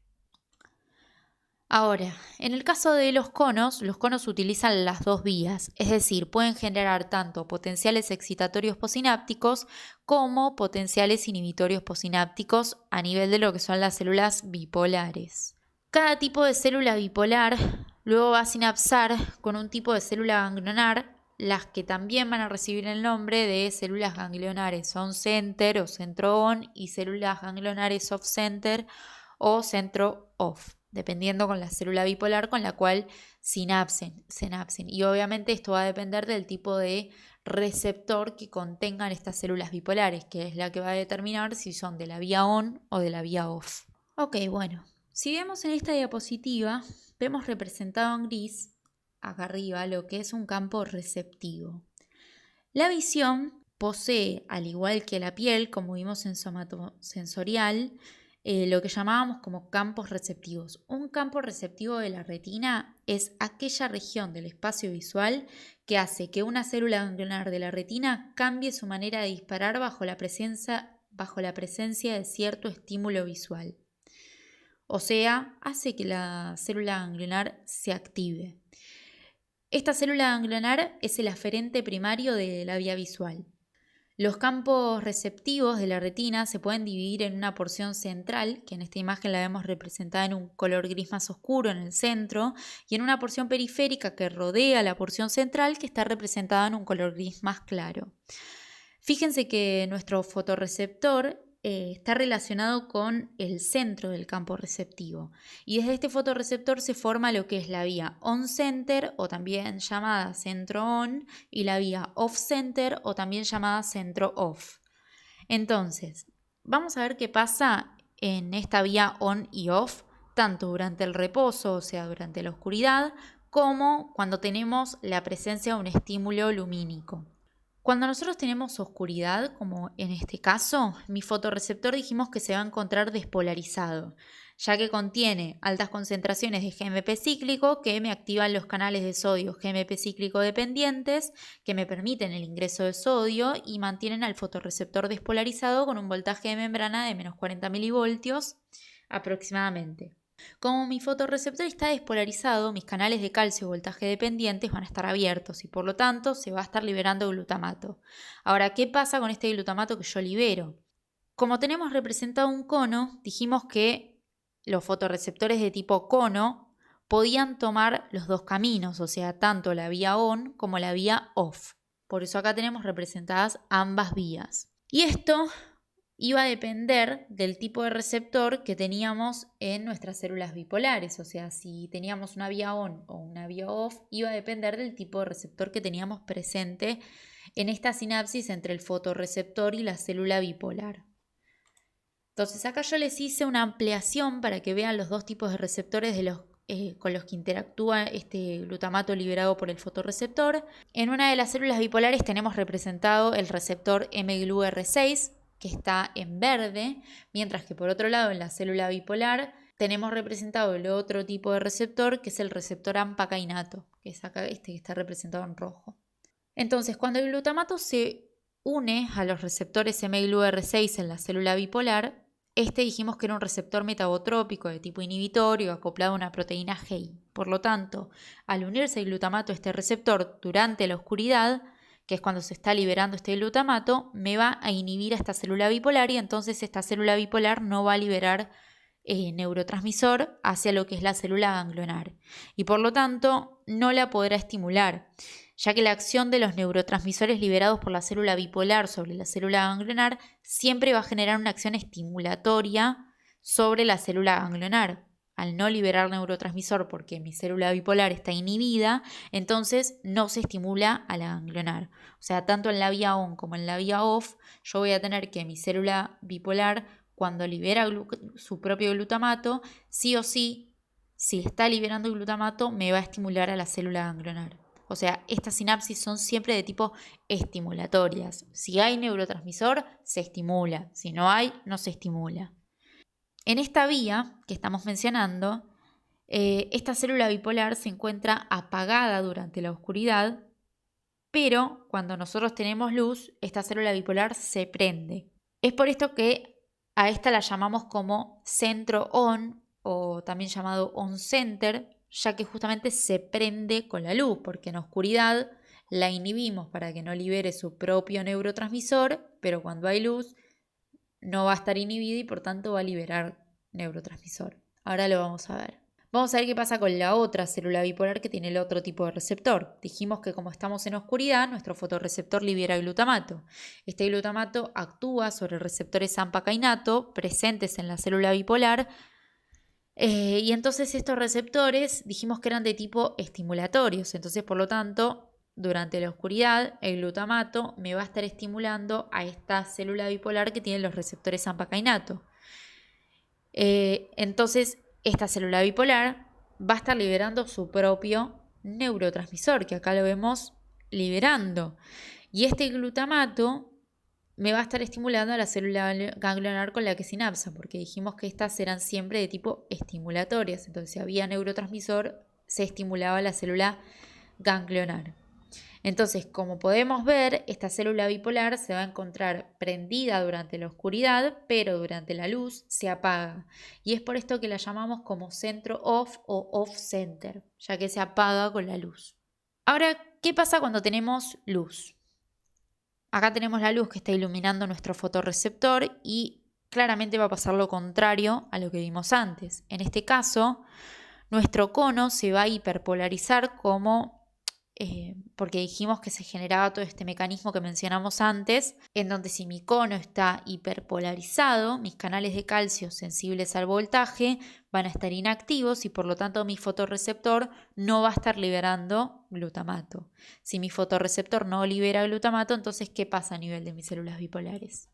Ahora, en el caso de los conos utilizan las dos vías, es decir, pueden generar tanto potenciales excitatorios posinápticos como potenciales inhibitorios posinápticos a nivel de lo que son las células bipolares. Cada tipo de célula bipolar luego va a sinapsar con un tipo de célula ganglionar, las que también van a recibir el nombre de células ganglionares on-center o centro-on y células ganglionares off-center o centro-off. dependiendo con la célula bipolar con la cual sinapsen. Y obviamente esto va a depender del tipo de receptor que contengan estas células bipolares, que es la que va a determinar si son de la vía on o de la vía off. Ok, bueno, si vemos en esta diapositiva, vemos representado en gris, acá arriba, lo que es un campo receptivo. La visión posee, al igual que la piel, como vimos en somatosensorial, lo que llamábamos como campos receptivos. Un campo receptivo de la retina es aquella región del espacio visual que hace que una célula ganglionar de la retina cambie su manera de disparar bajo la presencia de cierto estímulo visual. O sea, hace que la célula ganglionar se active. Esta célula ganglionar es el aferente primario de la vía visual. Los campos receptivos de la retina se pueden dividir en una porción central, que en esta imagen la vemos representada en un color gris más oscuro en el centro, y en una porción periférica que rodea la porción central, que está representada en un color gris más claro. Fíjense que nuestro fotorreceptor está relacionado con el centro del campo receptivo y desde este fotorreceptor se forma lo que es la vía on-center o también llamada centro-on y la vía off-center o también llamada centro-off. Entonces, vamos a ver qué pasa en esta vía on y off tanto durante el reposo, o sea, durante la oscuridad, como cuando tenemos la presencia de un estímulo lumínico. Cuando nosotros tenemos oscuridad, como en este caso, mi fotorreceptor dijimos que se va a encontrar despolarizado, ya que contiene altas concentraciones de GMP cíclico que me activan los canales de sodio GMP cíclico dependientes, que me permiten el ingreso de sodio y mantienen al fotorreceptor despolarizado con un voltaje de membrana de menos 40 milivoltios aproximadamente. Como mi fotorreceptor está despolarizado, mis canales de calcio voltaje dependientes van a estar abiertos y por lo tanto se va a estar liberando glutamato. Ahora, ¿qué pasa con este glutamato que yo libero? Como tenemos representado un cono, dijimos que los fotorreceptores de tipo cono podían tomar los dos caminos, o sea, tanto la vía on como la vía off. Por eso acá tenemos representadas ambas vías. Y esto iba a depender del tipo de receptor que teníamos en nuestras células bipolares, o sea, si teníamos una vía on o una vía off, iba a depender del tipo de receptor que teníamos presente en esta sinapsis entre el fotorreceptor y la célula bipolar. Entonces acá yo les hice una ampliación para que vean los dos tipos de receptores con los que interactúa este glutamato liberado por el fotorreceptor. En una de las células bipolares tenemos representado el receptor mGlu-R6, que está en verde, mientras que por otro lado en la célula bipolar tenemos representado el otro tipo de receptor, que es el receptor AMPA-kainato, que es acá que está representado en rojo. Entonces, cuando el glutamato se une a los receptores mGlu-R6 en la célula bipolar, dijimos que era un receptor metabotrópico de tipo inhibitorio acoplado a una proteína GEI. Por lo tanto, al unirse el glutamato a este receptor durante la oscuridad, que es cuando se está liberando este glutamato, me va a inhibir a esta célula bipolar y entonces esta célula bipolar no va a liberar neurotransmisor hacia lo que es la célula ganglionar y por lo tanto no la podrá estimular, ya que la acción de los neurotransmisores liberados por la célula bipolar sobre la célula ganglionar siempre va a generar una acción estimulatoria sobre la célula ganglionar. Al no liberar neurotransmisor porque mi célula bipolar está inhibida, entonces no se estimula a la ganglionar. O sea, tanto en la vía on como en la vía off, yo voy a tener que mi célula bipolar, cuando libera su propio glutamato, sí o sí, si está liberando glutamato, me va a estimular a la célula ganglionar. O sea, estas sinapsis son siempre de tipo estimulatorias. Si hay neurotransmisor, se estimula. Si no hay, no se estimula. En esta vía que estamos mencionando, esta célula bipolar se encuentra apagada durante la oscuridad, pero cuando nosotros tenemos luz, esta célula bipolar se prende. Es por esto que a esta la llamamos como centro on o también llamado on center, ya que justamente se prende con la luz, porque en oscuridad la inhibimos para que no libere su propio neurotransmisor, pero cuando hay luz no va a estar inhibida y por tanto va a liberar neurotransmisor. Ahora lo vamos a ver. Vamos a ver qué pasa con la otra célula bipolar que tiene el otro tipo de receptor. Dijimos que como estamos en oscuridad, nuestro fotorreceptor libera glutamato. Este glutamato actúa sobre receptores AMPA-kainato presentes en la célula bipolar Y entonces estos receptores dijimos que eran de tipo estimulatorios, entonces por lo tanto durante la oscuridad el glutamato me va a estar estimulando a esta célula bipolar que tiene los receptores AMPA-cainato. Entonces esta célula bipolar va a estar liberando su propio neurotransmisor, que acá lo vemos liberando. Y este glutamato me va a estar estimulando a la célula ganglionar con la que sinapsa, porque dijimos que estas eran siempre de tipo estimulatorias. Entonces, si había neurotransmisor, se estimulaba la célula ganglionar. Entonces, como podemos ver, esta célula bipolar se va a encontrar prendida durante la oscuridad, pero durante la luz se apaga. Y es por esto que la llamamos como centro off o off center, ya que se apaga con la luz. Ahora, ¿qué pasa cuando tenemos luz? Acá tenemos la luz que está iluminando nuestro fotorreceptor y claramente va a pasar lo contrario a lo que vimos antes. En este caso, nuestro cono se va a hiperpolarizar porque dijimos que se generaba todo este mecanismo que mencionamos antes, en donde si mi cono está hiperpolarizado, mis canales de calcio sensibles al voltaje van a estar inactivos y por lo tanto mi fotorreceptor no va a estar liberando glutamato. Si mi fotorreceptor no libera glutamato, entonces ¿qué pasa a nivel de mis células bipolares?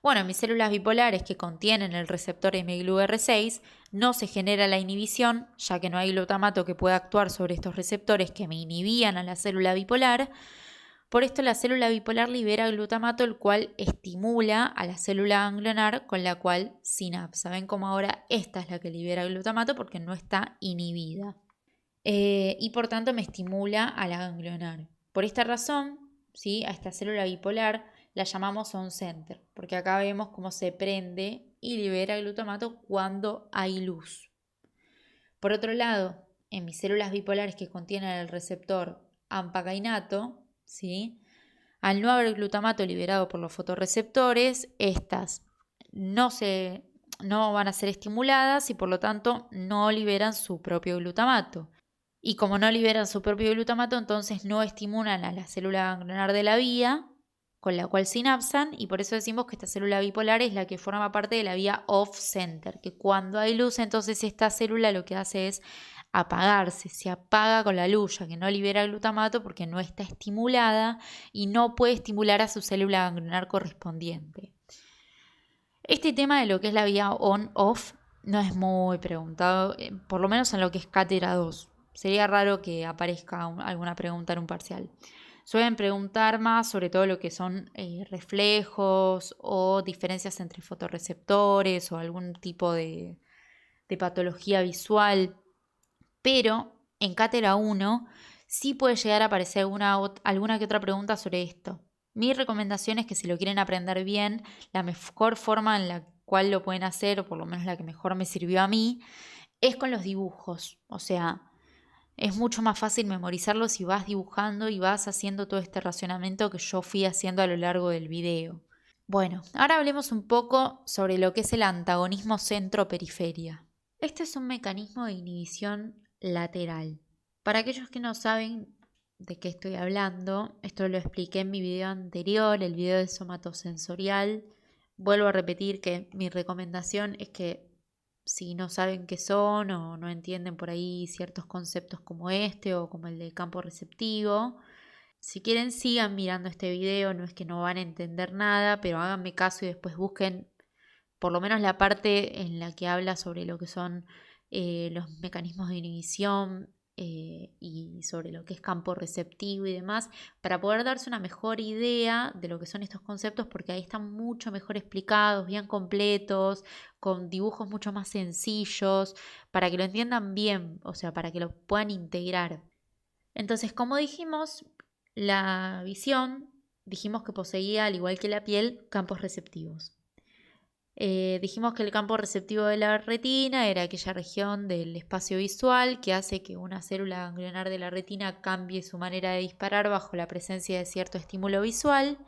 Bueno, mis células bipolares que contienen el receptor mGlu-R6 no se genera la inhibición, ya que no hay glutamato que pueda actuar sobre estos receptores que me inhibían a la célula bipolar. Por esto la célula bipolar libera glutamato, el cual estimula a la célula ganglionar con la cual sinapsa. Ven cómo ahora esta es la que libera glutamato porque no está inhibida. Y por tanto me estimula a la ganglionar. Por esta razón, ¿sí?, a esta célula bipolar la llamamos on center, porque acá vemos cómo se prende y libera glutamato cuando hay luz. Por otro lado, en mis células bipolares que contienen el receptor AMPA-cainato, ¿sí?, al no haber glutamato liberado por los fotorreceptores, estas no van a ser estimuladas y por lo tanto no liberan su propio glutamato. Y como no liberan su propio glutamato, entonces no estimulan a la célula ganglionar de la vía con la cual sinapsan, y por eso decimos que esta célula bipolar es la que forma parte de la vía off-center, que cuando hay luz, entonces esta célula lo que hace es apagarse, se apaga con la luz, ya que no libera glutamato porque no está estimulada y no puede estimular a su célula ganglionar correspondiente. Este tema de lo que es la vía on-off no es muy preguntado, por lo menos en lo que es cátedra 2. Sería raro que aparezca alguna pregunta en un parcial. Suelen preguntar más sobre todo lo que son reflejos o diferencias entre fotorreceptores o algún tipo de patología visual, pero en cátedra 1 sí puede llegar a aparecer alguna que otra pregunta sobre esto. Mi recomendación es que si lo quieren aprender bien, la mejor forma en la cual lo pueden hacer, o por lo menos la que mejor me sirvió a mí, es con los dibujos. O sea, es mucho más fácil memorizarlo si vas dibujando y vas haciendo todo este racionamiento que yo fui haciendo a lo largo del video. Bueno, ahora hablemos un poco sobre lo que es el antagonismo centro-periferia. Este es un mecanismo de inhibición lateral. Para aquellos que no saben de qué estoy hablando, esto lo expliqué en mi video anterior, el video de somatosensorial. Vuelvo a repetir que mi recomendación es que si no saben qué son o no entienden por ahí ciertos conceptos como este o como el del campo receptivo, si quieren sigan mirando este video, no es que no van a entender nada, pero háganme caso y después busquen por lo menos la parte en la que habla sobre lo que son los mecanismos de inhibición y sobre lo que es campo receptivo y demás, para poder darse una mejor idea de lo que son estos conceptos, porque ahí están mucho mejor explicados, bien completos, con dibujos mucho más sencillos, para que lo entiendan bien, o sea, para que lo puedan integrar. Entonces, como dijimos, la visión, dijimos que poseía, al igual que la piel, campos receptivos. Dijimos que el campo receptivo de la retina era aquella región del espacio visual que hace que una célula ganglionar de la retina cambie su manera de disparar bajo la presencia de cierto estímulo visual.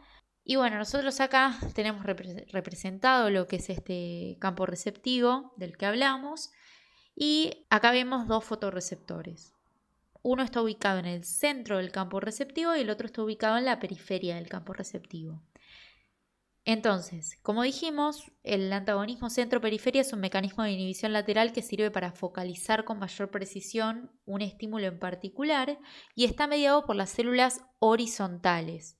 Y bueno, nosotros acá tenemos representado lo que es este campo receptivo del que hablamos, y acá vemos dos fotorreceptores. Uno está ubicado en el centro del campo receptivo y el otro está ubicado en la periferia del campo receptivo. Entonces, como dijimos, el antagonismo centro-periferia es un mecanismo de inhibición lateral que sirve para focalizar con mayor precisión un estímulo en particular y está mediado por las células horizontales,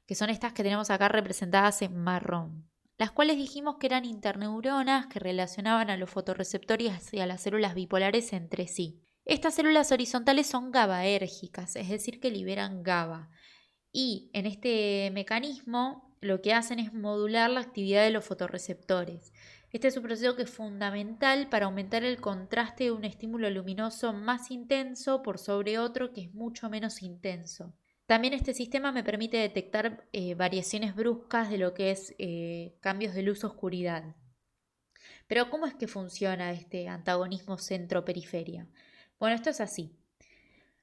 que son estas que tenemos acá representadas en marrón, las cuales dijimos que eran interneuronas que relacionaban a los fotorreceptores y a las células bipolares entre sí. Estas células horizontales son GABAérgicas, es decir, que liberan GABA. Y en este mecanismo lo que hacen es modular la actividad de los fotorreceptores. Este es un proceso que es fundamental para aumentar el contraste de un estímulo luminoso más intenso por sobre otro que es mucho menos intenso. También este sistema me permite detectar variaciones bruscas de lo que es cambios de luz-oscuridad. Pero ¿cómo es que funciona este antagonismo centro-periferia? Bueno, esto es así.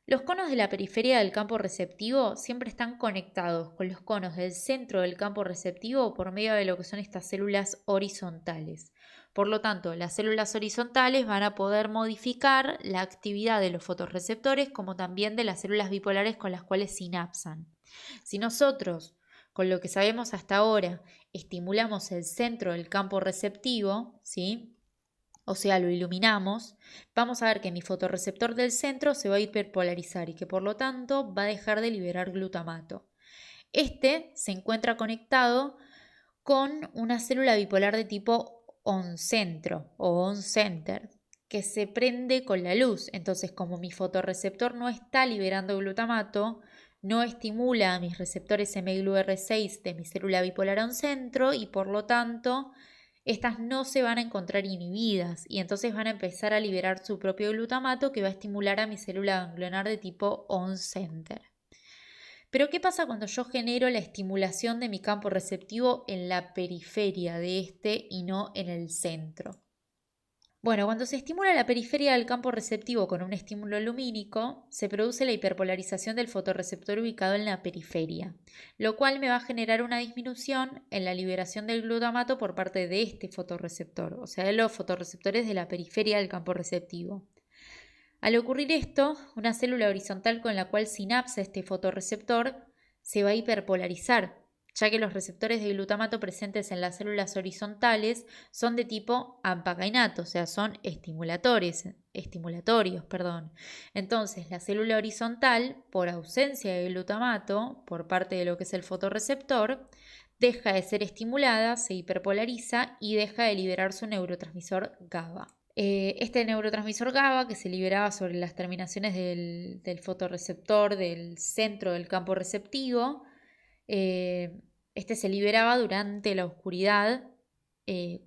Los conos de la periferia del campo receptivo siempre están conectados con los conos del centro del campo receptivo por medio de lo que son estas células horizontales. Por lo tanto, las células horizontales van a poder modificar la actividad de los fotorreceptores como también de las células bipolares con las cuales sinapsan. Si nosotros, con lo que sabemos hasta ahora, estimulamos el centro del campo receptivo, ¿sí? O sea, lo iluminamos, vamos a ver que mi fotorreceptor del centro se va a hiperpolarizar y que por lo tanto va a dejar de liberar glutamato. Este se encuentra conectado con una célula bipolar de tipo on-centro o on-center que se prende con la luz. Entonces, como mi fotorreceptor no está liberando glutamato, no estimula a mis receptores mGlu-R6 de mi célula bipolar on-centro y por lo tanto estas no se van a encontrar inhibidas y entonces van a empezar a liberar su propio glutamato que va a estimular a mi célula ganglionar de tipo on-center. Pero ¿qué pasa cuando yo genero la estimulación de mi campo receptivo en la periferia de este y no en el centro? Bueno, cuando se estimula la periferia del campo receptivo con un estímulo lumínico, se produce la hiperpolarización del fotorreceptor ubicado en la periferia, lo cual me va a generar una disminución en la liberación del glutamato por parte de este fotorreceptor, o sea, de los fotorreceptores de la periferia del campo receptivo. Al ocurrir esto, una célula horizontal con la cual sinapsa este fotorreceptor se va a hiperpolarizar, ya que los receptores de glutamato presentes en las células horizontales son de tipo ampagainato, o sea, son estimulatorios. Entonces, la célula horizontal, por ausencia de glutamato por parte de lo que es el fotorreceptor, deja de ser estimulada, se hiperpolariza y deja de liberar su neurotransmisor GABA. Este neurotransmisor GABA, que se liberaba sobre las terminaciones del fotorreceptor del centro del campo receptivo, este se liberaba durante la oscuridad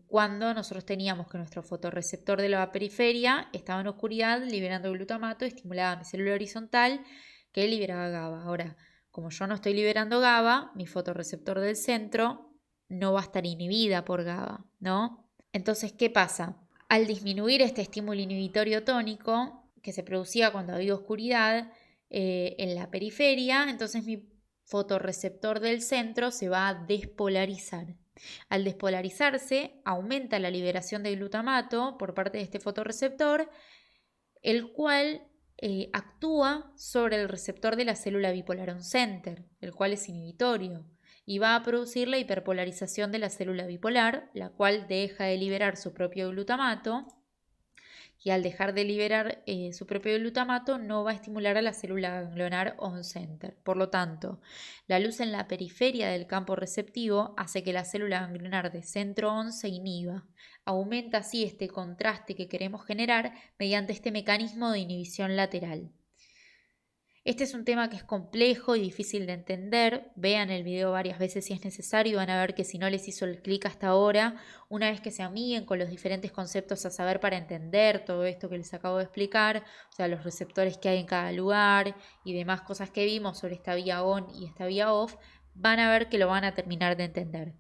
cuando nosotros teníamos que nuestro fotorreceptor de la periferia estaba en oscuridad liberando glutamato, estimulaba mi célula horizontal que liberaba GABA. Ahora, como yo no estoy liberando GABA, mi fotorreceptor del centro no va a estar inhibida por GABA, ¿no? Entonces, ¿qué pasa? Al disminuir este estímulo inhibitorio tónico que se producía cuando había oscuridad en la periferia, entonces mi fotorreceptor del centro se va a despolarizar. Al despolarizarse, aumenta la liberación de glutamato por parte de este fotorreceptor, el cual actúa sobre el receptor de la célula bipolar on-center, el cual es inhibitorio, y va a producir la hiperpolarización de la célula bipolar, la cual deja de liberar su propio glutamato y al dejar de liberar su propio glutamato no va a estimular a la célula ganglionar on-center. Por lo tanto, la luz en la periferia del campo receptivo hace que la célula ganglionar de centro on se inhiba. Aumenta así este contraste que queremos generar mediante este mecanismo de inhibición lateral. Este es un tema que es complejo y difícil de entender. Vean el video varias veces si es necesario y van a ver que si no les hizo el clic hasta ahora, una vez que se amiguen con los diferentes conceptos a saber para entender todo esto que les acabo de explicar, o sea, los receptores que hay en cada lugar y demás cosas que vimos sobre esta vía on y esta vía off, van a ver que lo van a terminar de entender.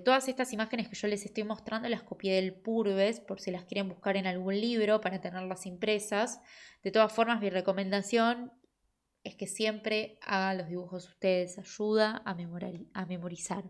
Todas estas imágenes que yo les estoy mostrando las copié del Purbes por si las quieren buscar en algún libro para tenerlas impresas. De todas formas, mi recomendación es que siempre hagan los dibujos ustedes, ayuda a memorizar.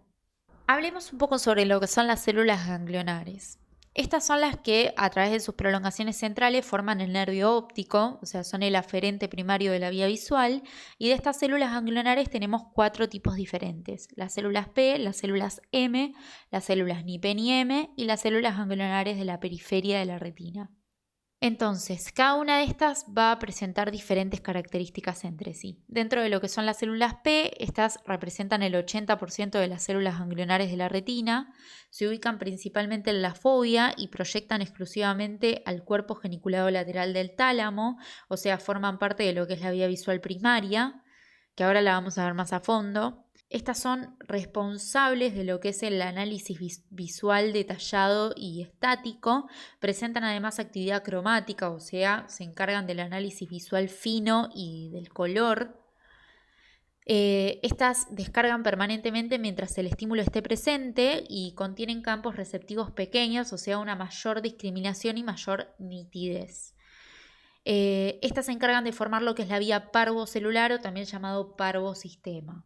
Hablemos un poco sobre lo que son las células ganglionares. Estas son las que a través de sus prolongaciones centrales forman el nervio óptico, o sea, son el aferente primario de la vía visual, y de estas células ganglionares tenemos 4 tipos diferentes: las células P, las células M, las células ni P ni M y las células ganglionares de la periferia de la retina. Entonces, cada una de estas va a presentar diferentes características entre sí. Dentro de lo que son las células P, estas representan el 80% de las células ganglionares de la retina, se ubican principalmente en la fovea y proyectan exclusivamente al cuerpo geniculado lateral del tálamo, o sea, forman parte de lo que es la vía visual primaria, que ahora la vamos a ver más a fondo. Estas son responsables de lo que es el análisis visual detallado y estático. Presentan además actividad cromática, o sea, se encargan del análisis visual fino y del color. Estas descargan permanentemente mientras el estímulo esté presente y contienen campos receptivos pequeños, o sea, una mayor discriminación y mayor nitidez. Estas se encargan de formar lo que es la vía parvocelular o también llamado parvosistema.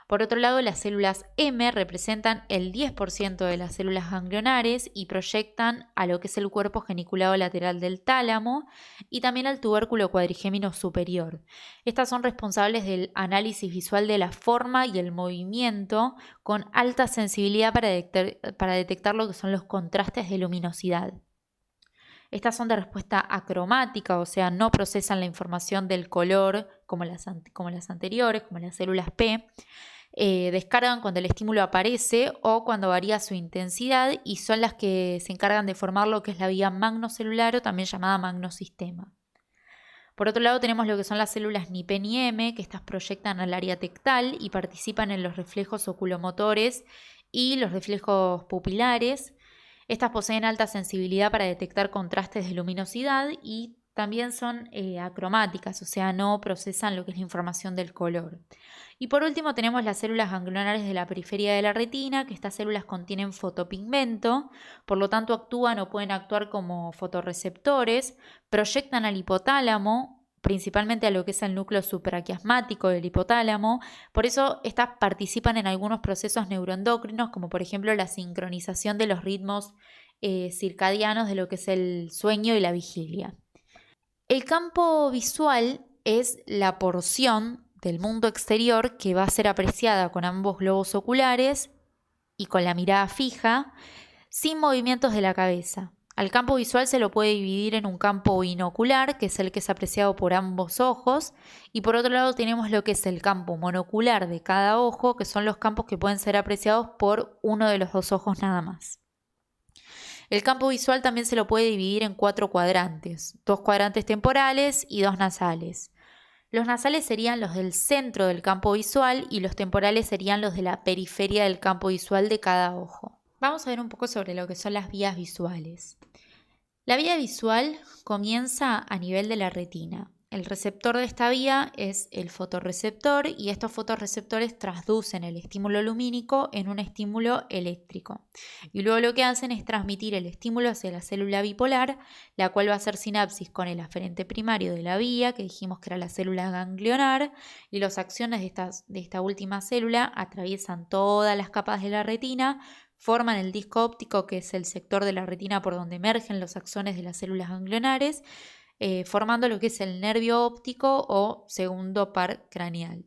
Por otro lado, las células M representan el 10% de las células ganglionares y proyectan a lo que es el cuerpo geniculado lateral del tálamo y también al tubérculo cuadrigémino superior. Estas son responsables del análisis visual de la forma y el movimiento, con alta sensibilidad para detectar lo que son los contrastes de luminosidad. Estas son de respuesta acromática, o sea, no procesan la información del color como las anteriores, como las células P. Descargan cuando el estímulo aparece o cuando varía su intensidad y son las que se encargan de formar lo que es la vía magnocelular o también llamada magnosistema. Por otro lado tenemos lo que son las células ni P ni M, que estas proyectan al área tectal y participan en los reflejos oculomotores y los reflejos pupilares. Estas poseen alta sensibilidad para detectar contrastes de luminosidad y también son acromáticas, o sea, no procesan lo que es la información del color. Y por último tenemos las células ganglionares de la periferia de la retina, que estas células contienen fotopigmento, por lo tanto actúan o pueden actuar como fotorreceptores, proyectan al hipotálamo, principalmente a lo que es el núcleo supraquiasmático del hipotálamo. Por eso estas participan en algunos procesos neuroendocrinos, como por ejemplo la sincronización de los ritmos circadianos de lo que es el sueño y la vigilia. El campo visual es la porción del mundo exterior que va a ser apreciada con ambos globos oculares y con la mirada fija, sin movimientos de la cabeza. Al campo visual se lo puede dividir en un campo binocular, que es el que es apreciado por ambos ojos, y por otro lado tenemos lo que es el campo monocular de cada ojo, que son los campos que pueden ser apreciados por uno de los dos ojos nada más. El campo visual también se lo puede dividir en 4 cuadrantes, 2 cuadrantes temporales y 2 nasales. Los nasales serían los del centro del campo visual y los temporales serían los de la periferia del campo visual de cada ojo. Vamos a ver un poco sobre lo que son las vías visuales. La vía visual comienza a nivel de la retina. El receptor de esta vía es el fotorreceptor y estos fotorreceptores transducen el estímulo lumínico en un estímulo eléctrico. Y luego lo que hacen es transmitir el estímulo hacia la célula bipolar, la cual va a hacer sinapsis con el aferente primario de la vía, que dijimos que era la célula ganglionar, y las acciones de esta última célula atraviesan todas las capas de la retina, forman el disco óptico, que es el sector de la retina por donde emergen los axones de las células ganglionares, formando lo que es el nervio óptico o segundo par craneal.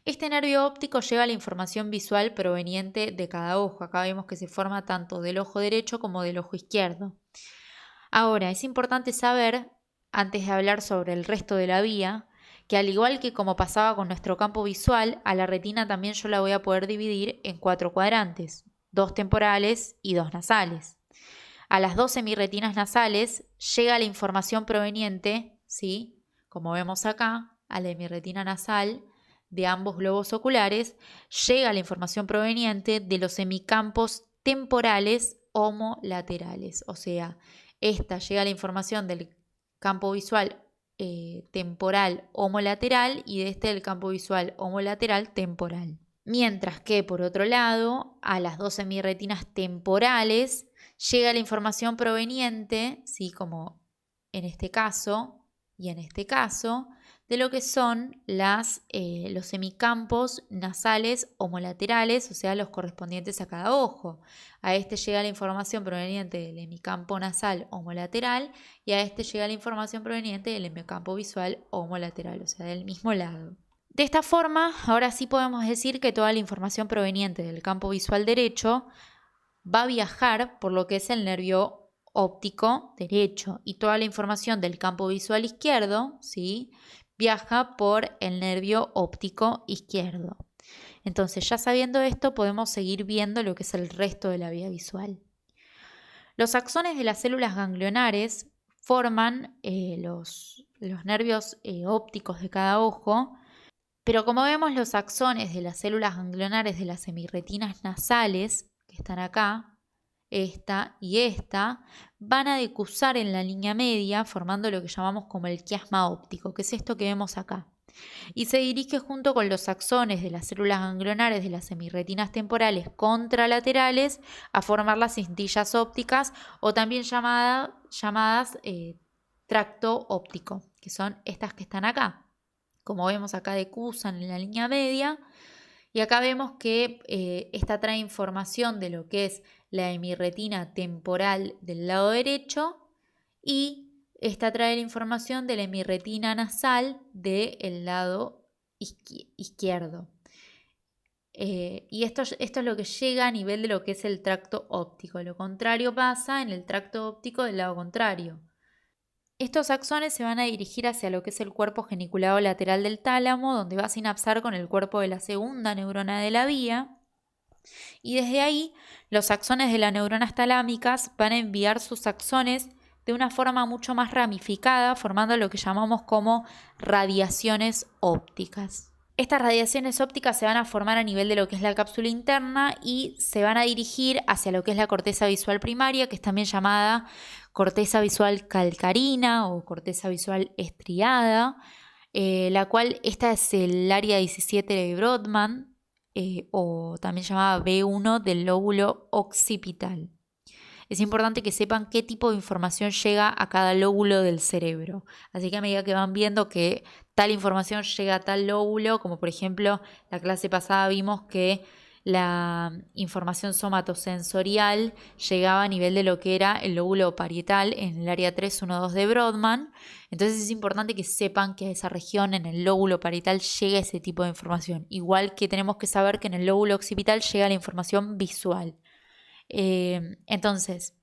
Este nervio óptico lleva la información visual proveniente de cada ojo. Acá vemos que se forma tanto del ojo derecho como del ojo izquierdo. Ahora, es importante saber, antes de hablar sobre el resto de la vía, que al igual que como pasaba con nuestro campo visual, a la retina también yo la voy a poder dividir en 4 cuadrantes, 2 temporales y 2 nasales. A las 2 semirretinas nasales llega la información proveniente, ¿sí? Como vemos acá, a la hemirretina nasal de ambos globos oculares, llega la información proveniente de los hemicampos temporales homolaterales. O sea, esta llega la información del campo visual temporal homolateral y de este del campo visual homolateral temporal. Mientras que, por otro lado, a las 2 semirretinas temporales llega la información proveniente, ¿sí? Como en este caso, y en este caso, de lo que son los semicampos nasales homolaterales, o sea, los correspondientes a cada ojo. A este llega la información proveniente del hemicampo nasal homolateral y a este llega la información proveniente del hemicampo visual homolateral, o sea, del mismo lado. De esta forma, ahora sí podemos decir que toda la información proveniente del campo visual derecho va a viajar por lo que es el nervio óptico derecho y toda la información del campo visual izquierdo, ¿sí?, viaja por el nervio óptico izquierdo. Entonces, ya sabiendo esto, podemos seguir viendo lo que es el resto de la vía visual. Los axones de las células ganglionares forman los nervios ópticos de cada ojo, pero como vemos, los axones de las células ganglionares de las semirretinas nasales, que están acá, esta y esta, van a decusar en la línea media, formando lo que llamamos como el quiasma óptico, que es esto que vemos acá. Y se dirige junto con los axones de las células ganglionares de las semirretinas temporales contralaterales a formar las cintillas ópticas o también llamadas tracto óptico, que son estas que están acá. Como vemos acá decusan en la línea media. Y acá vemos que esta trae información de lo que es la hemirretina temporal del lado derecho y esta trae la información de la hemirretina nasal del lado izquierdo. Y esto es lo que llega a nivel de lo que es el tracto óptico. Lo contrario pasa en el tracto óptico del lado contrario. Estos axones se van a dirigir hacia lo que es el cuerpo geniculado lateral del tálamo, donde va a sinapsar con el cuerpo de la segunda neurona de la vía. Y desde ahí, los axones de las neuronas talámicas van a enviar sus axones de una forma mucho más ramificada, formando lo que llamamos como radiaciones ópticas. Estas radiaciones ópticas se van a formar a nivel de lo que es la cápsula interna y se van a dirigir hacia lo que es la corteza visual primaria, que es también llamada corteza visual calcarina o corteza visual estriada, la cual esta es el área 17 de Brodmann o también llamada B1 del lóbulo occipital. Es importante que sepan qué tipo de información llega a cada lóbulo del cerebro. Así que a medida que van viendo que tal información llega a tal lóbulo, como por ejemplo la clase pasada vimos que la información somatosensorial llegaba a nivel de lo que era el lóbulo parietal en el área 312 de Brodmann. Entonces es importante que sepan que a esa región, en el lóbulo parietal, llega ese tipo de información. Igual que tenemos que saber que en el lóbulo occipital llega la información visual. Entonces,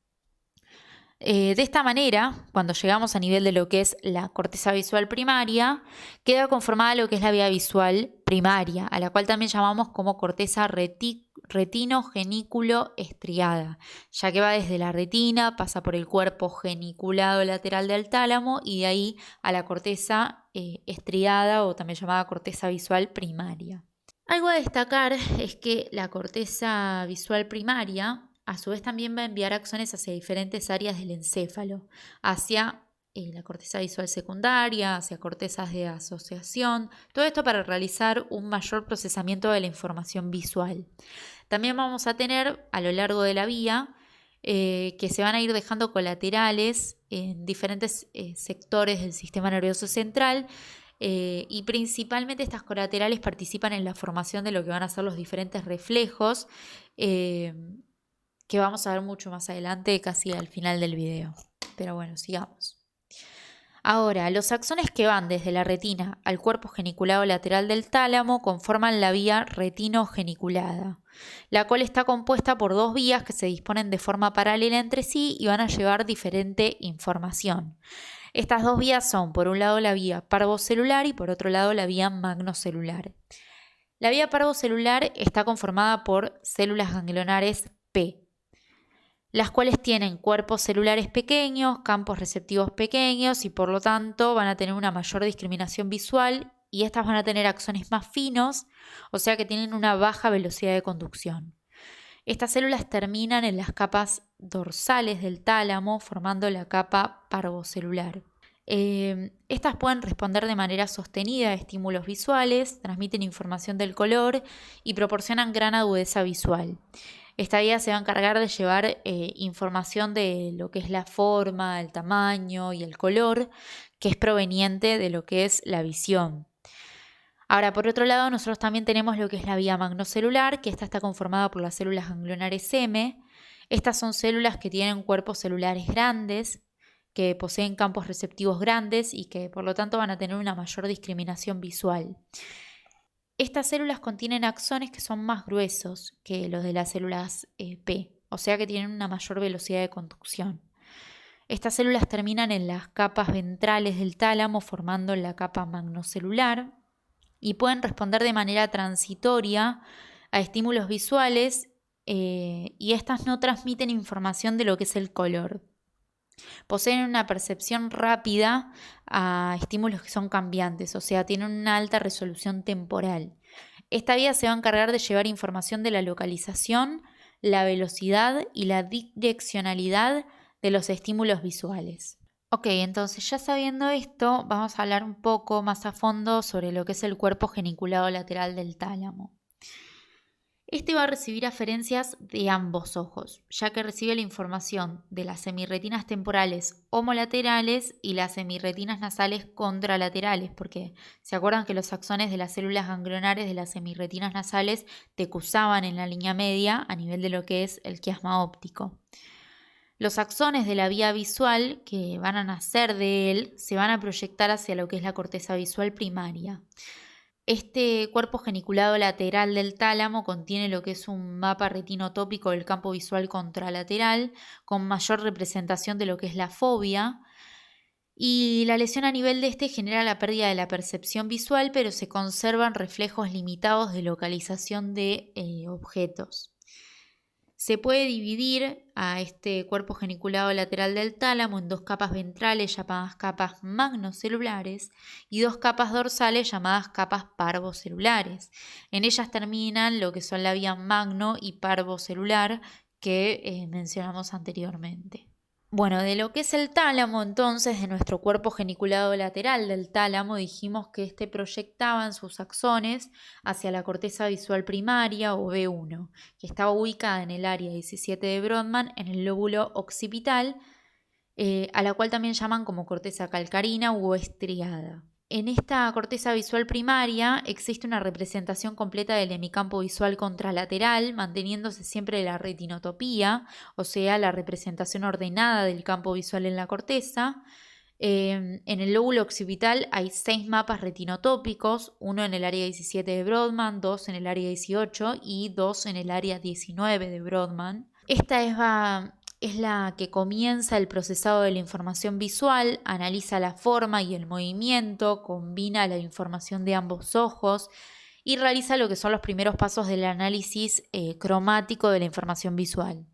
de esta manera, cuando llegamos a nivel de lo que es la corteza visual primaria, queda conformada lo que es la vía visual primaria, a la cual también llamamos como corteza retinogenículo estriada, ya que va desde la retina, pasa por el cuerpo geniculado lateral del tálamo y de ahí a la corteza estriada o también llamada corteza visual primaria. Algo a destacar es que la corteza visual primaria a su vez también va a enviar axones hacia diferentes áreas del encéfalo, hacia la corteza visual secundaria, hacia cortezas de asociación, todo esto para realizar un mayor procesamiento de la información visual. También vamos a tener a lo largo de la vía que se van a ir dejando colaterales en diferentes sectores del sistema nervioso central. Y principalmente estas colaterales participan en la formación de lo que van a ser los diferentes reflejos que vamos a ver mucho más adelante, casi al final del video. Pero bueno, sigamos. Ahora, los axones que van desde la retina al cuerpo geniculado lateral del tálamo conforman la vía retinogeniculada, la cual está compuesta por dos vías que se disponen de forma paralela entre sí y van a llevar diferente información. Estas dos vías son, por un lado, la vía parvocelular y por otro lado, la vía magnocelular. La vía parvocelular está conformada por células ganglionares P, las cuales tienen cuerpos celulares pequeños, campos receptivos pequeños y por lo tanto van a tener una mayor discriminación visual y estas van a tener axones más finos, o sea que tienen una baja velocidad de conducción. Estas células terminan en las capas dorsales del tálamo formando la capa parvocelular. Estas pueden responder de manera sostenida a estímulos visuales, transmiten información del color y proporcionan gran agudeza visual. Esta vía se va a encargar de llevar información de lo que es la forma, el tamaño y el color, que es proveniente de lo que es la visión. Ahora, por otro lado, nosotros también tenemos lo que es la vía magnocelular, que esta está conformada por las células ganglionares M. Estas son células que tienen cuerpos celulares grandes, que poseen campos receptivos grandes y que por lo tanto van a tener una mayor discriminación visual. Estas células contienen axones que son más gruesos que los de las células P, o sea que tienen una mayor velocidad de conducción. Estas células terminan en las capas ventrales del tálamo formando la capa magnocelular y pueden responder de manera transitoria a estímulos visuales y estas no transmiten información de lo que es el color. Poseen una percepción rápida a estímulos que son cambiantes, o sea, tienen una alta resolución temporal. Esta vía se va a encargar de llevar información de la localización, la velocidad y la direccionalidad de los estímulos visuales. Ok, entonces ya sabiendo esto, vamos a hablar un poco más a fondo sobre lo que es el cuerpo geniculado lateral del tálamo. Este va a recibir aferencias de ambos ojos, ya que recibe la información de las semirretinas temporales homolaterales y las semirretinas nasales contralaterales, porque se acuerdan que los axones de las células ganglionares de las semirretinas nasales decursaban en la línea media a nivel de lo que es el quiasma óptico. Los axones de la vía visual que van a nacer de él se van a proyectar hacia lo que es la corteza visual primaria. Este cuerpo geniculado lateral del tálamo contiene lo que es un mapa retinotópico del campo visual contralateral con mayor representación de lo que es la fobia, y la lesión a nivel de este genera la pérdida de la percepción visual, pero se conservan reflejos limitados de localización de objetos. Se puede dividir a este cuerpo geniculado lateral del tálamo en dos capas ventrales llamadas capas magnocelulares y dos capas dorsales llamadas capas parvocelulares. En ellas terminan lo que son la vía magno y parvocelular que mencionamos anteriormente. Bueno, de lo que es el tálamo, entonces, de nuestro cuerpo geniculado lateral del tálamo, dijimos que este proyectaba en sus axones hacia la corteza visual primaria o B1, que estaba ubicada en el área 17 de Brodmann, en el lóbulo occipital, a la cual también llaman como corteza calcarina u estriada. En esta corteza visual primaria existe una representación completa del hemicampo visual contralateral, manteniéndose siempre la retinotopía, o sea, la representación ordenada del campo visual en la corteza. En el lóbulo occipital hay 6 mapas retinotópicos, uno en el área 17 de Brodmann, 2 en el área 18 y 2 en el área 19 de Brodmann. Esta es la que comienza el procesado de la información visual, analiza la forma y el movimiento, combina la información de ambos ojos y realiza lo que son los primeros pasos del análisis cromático de la información visual.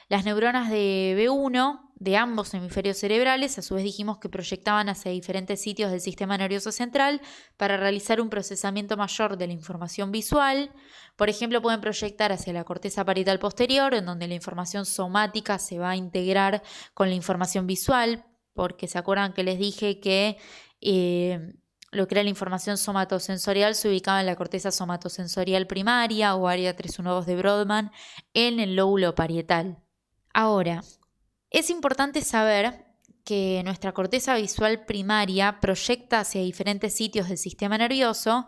Las neuronas de B1 de ambos hemisferios cerebrales, a su vez dijimos que proyectaban hacia diferentes sitios del sistema nervioso central para realizar un procesamiento mayor de la información visual. Por ejemplo, pueden proyectar hacia la corteza parietal posterior, en donde la información somática se va a integrar con la información visual, porque se acuerdan que les dije que lo que era la información somatosensorial se ubicaba en la corteza somatosensorial primaria o área 312 de Brodmann en el lóbulo parietal. Ahora, es importante saber que nuestra corteza visual primaria proyecta hacia diferentes sitios del sistema nervioso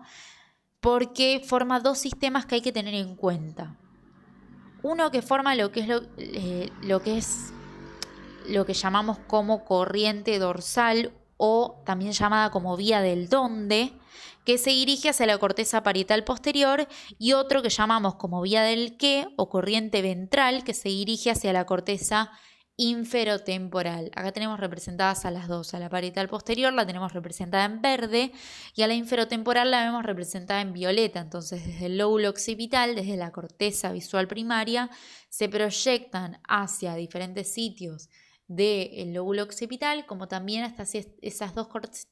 porque forma dos sistemas que hay que tener en cuenta. Uno que forma lo que llamamos como corriente dorsal o también llamada como vía del donde, que se dirige hacia la corteza parietal posterior, y otro que llamamos como vía del qué o corriente ventral, que se dirige hacia la corteza inferotemporal. Acá tenemos representadas a las dos. A la parietal posterior la tenemos representada en verde y a la inferotemporal la vemos representada en violeta. Entonces, desde el lóbulo occipital, desde la corteza visual primaria, se proyectan hacia diferentes sitios del lóbulo occipital, como también hasta esas dos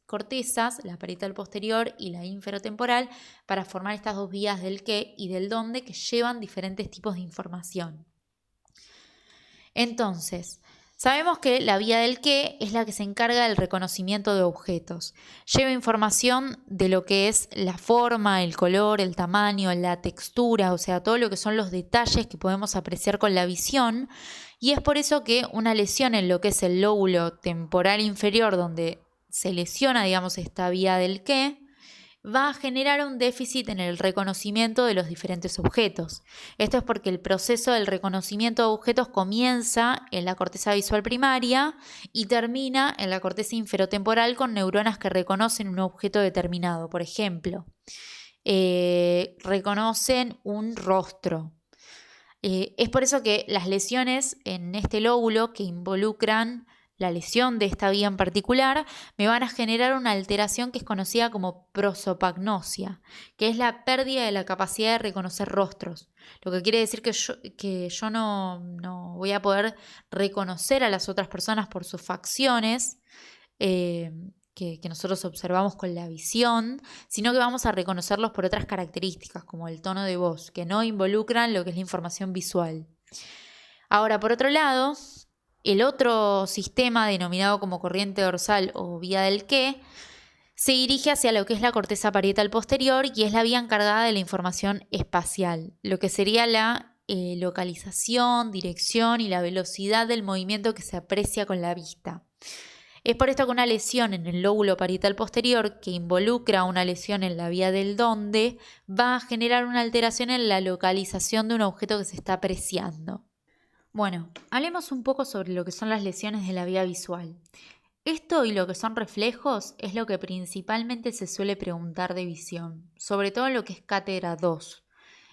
cortezas, la parietal posterior y la inferotemporal, para formar estas dos vías del qué y del dónde que llevan diferentes tipos de información. Entonces, Sabemos que la vía del qué es la que se encarga del reconocimiento de objetos. Lleva información de lo que es la forma, el color, el tamaño, la textura, o sea, todo lo que son los detalles que podemos apreciar con la visión. Y es por eso que una lesión en lo que es el lóbulo temporal inferior, donde se lesiona, digamos, esta vía del qué, va a generar un déficit en el reconocimiento de los diferentes objetos. Esto es porque el proceso del reconocimiento de objetos comienza en la corteza visual primaria y termina en la corteza inferotemporal con neuronas que reconocen un objeto determinado. Por ejemplo, reconocen un rostro. Es por eso que las lesiones en este lóbulo que involucran la lesión de esta vía en particular me van a generar una alteración que es conocida como prosopagnosia, que es la pérdida de la capacidad de reconocer rostros. Lo que quiere decir que yo no voy a poder reconocer a las otras personas por sus facciones, que nosotros observamos con la visión, sino que vamos a reconocerlos por otras características, como el tono de voz, que no involucran lo que es la información visual. Ahora, por otro lado, el otro sistema denominado como corriente dorsal o vía del qué se dirige hacia lo que es la corteza parietal posterior y es la vía encargada de la información espacial, lo que sería la localización, dirección y la velocidad del movimiento que se aprecia con la vista. Es por esto que una lesión en el lóbulo parietal posterior que involucra una lesión en la vía del dónde va a generar una alteración en la localización de un objeto que se está apreciando. Bueno, hablemos un poco sobre lo que son las lesiones de la vía visual. Esto y lo que son reflejos es lo que principalmente se suele preguntar de visión, sobre todo en lo que es cátedra 2.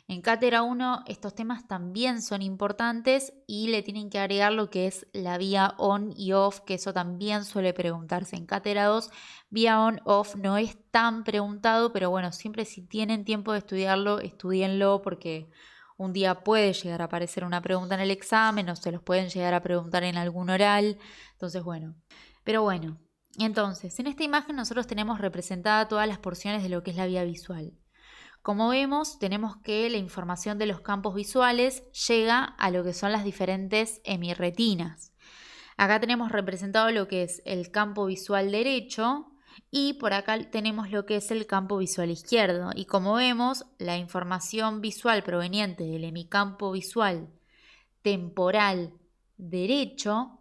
En cátedra 1 estos temas también son importantes y le tienen que agregar lo que es la vía on y off, que eso también suele preguntarse. En cátedra 2, vía on-off no es tan preguntado, pero bueno, siempre si tienen tiempo de estudiarlo, estudienlo porque un día puede llegar a aparecer una pregunta en el examen o se los pueden llegar a preguntar en algún oral. Entonces, bueno. Pero bueno, entonces, en esta imagen nosotros tenemos representada todas las porciones de lo que es la vía visual. Como vemos, tenemos que la información de los campos visuales llega a lo que son las diferentes hemirretinas. Acá tenemos representado lo que es el campo visual derecho y por acá tenemos lo que es el campo visual izquierdo. Y como vemos, la información visual proveniente del hemicampo visual temporal derecho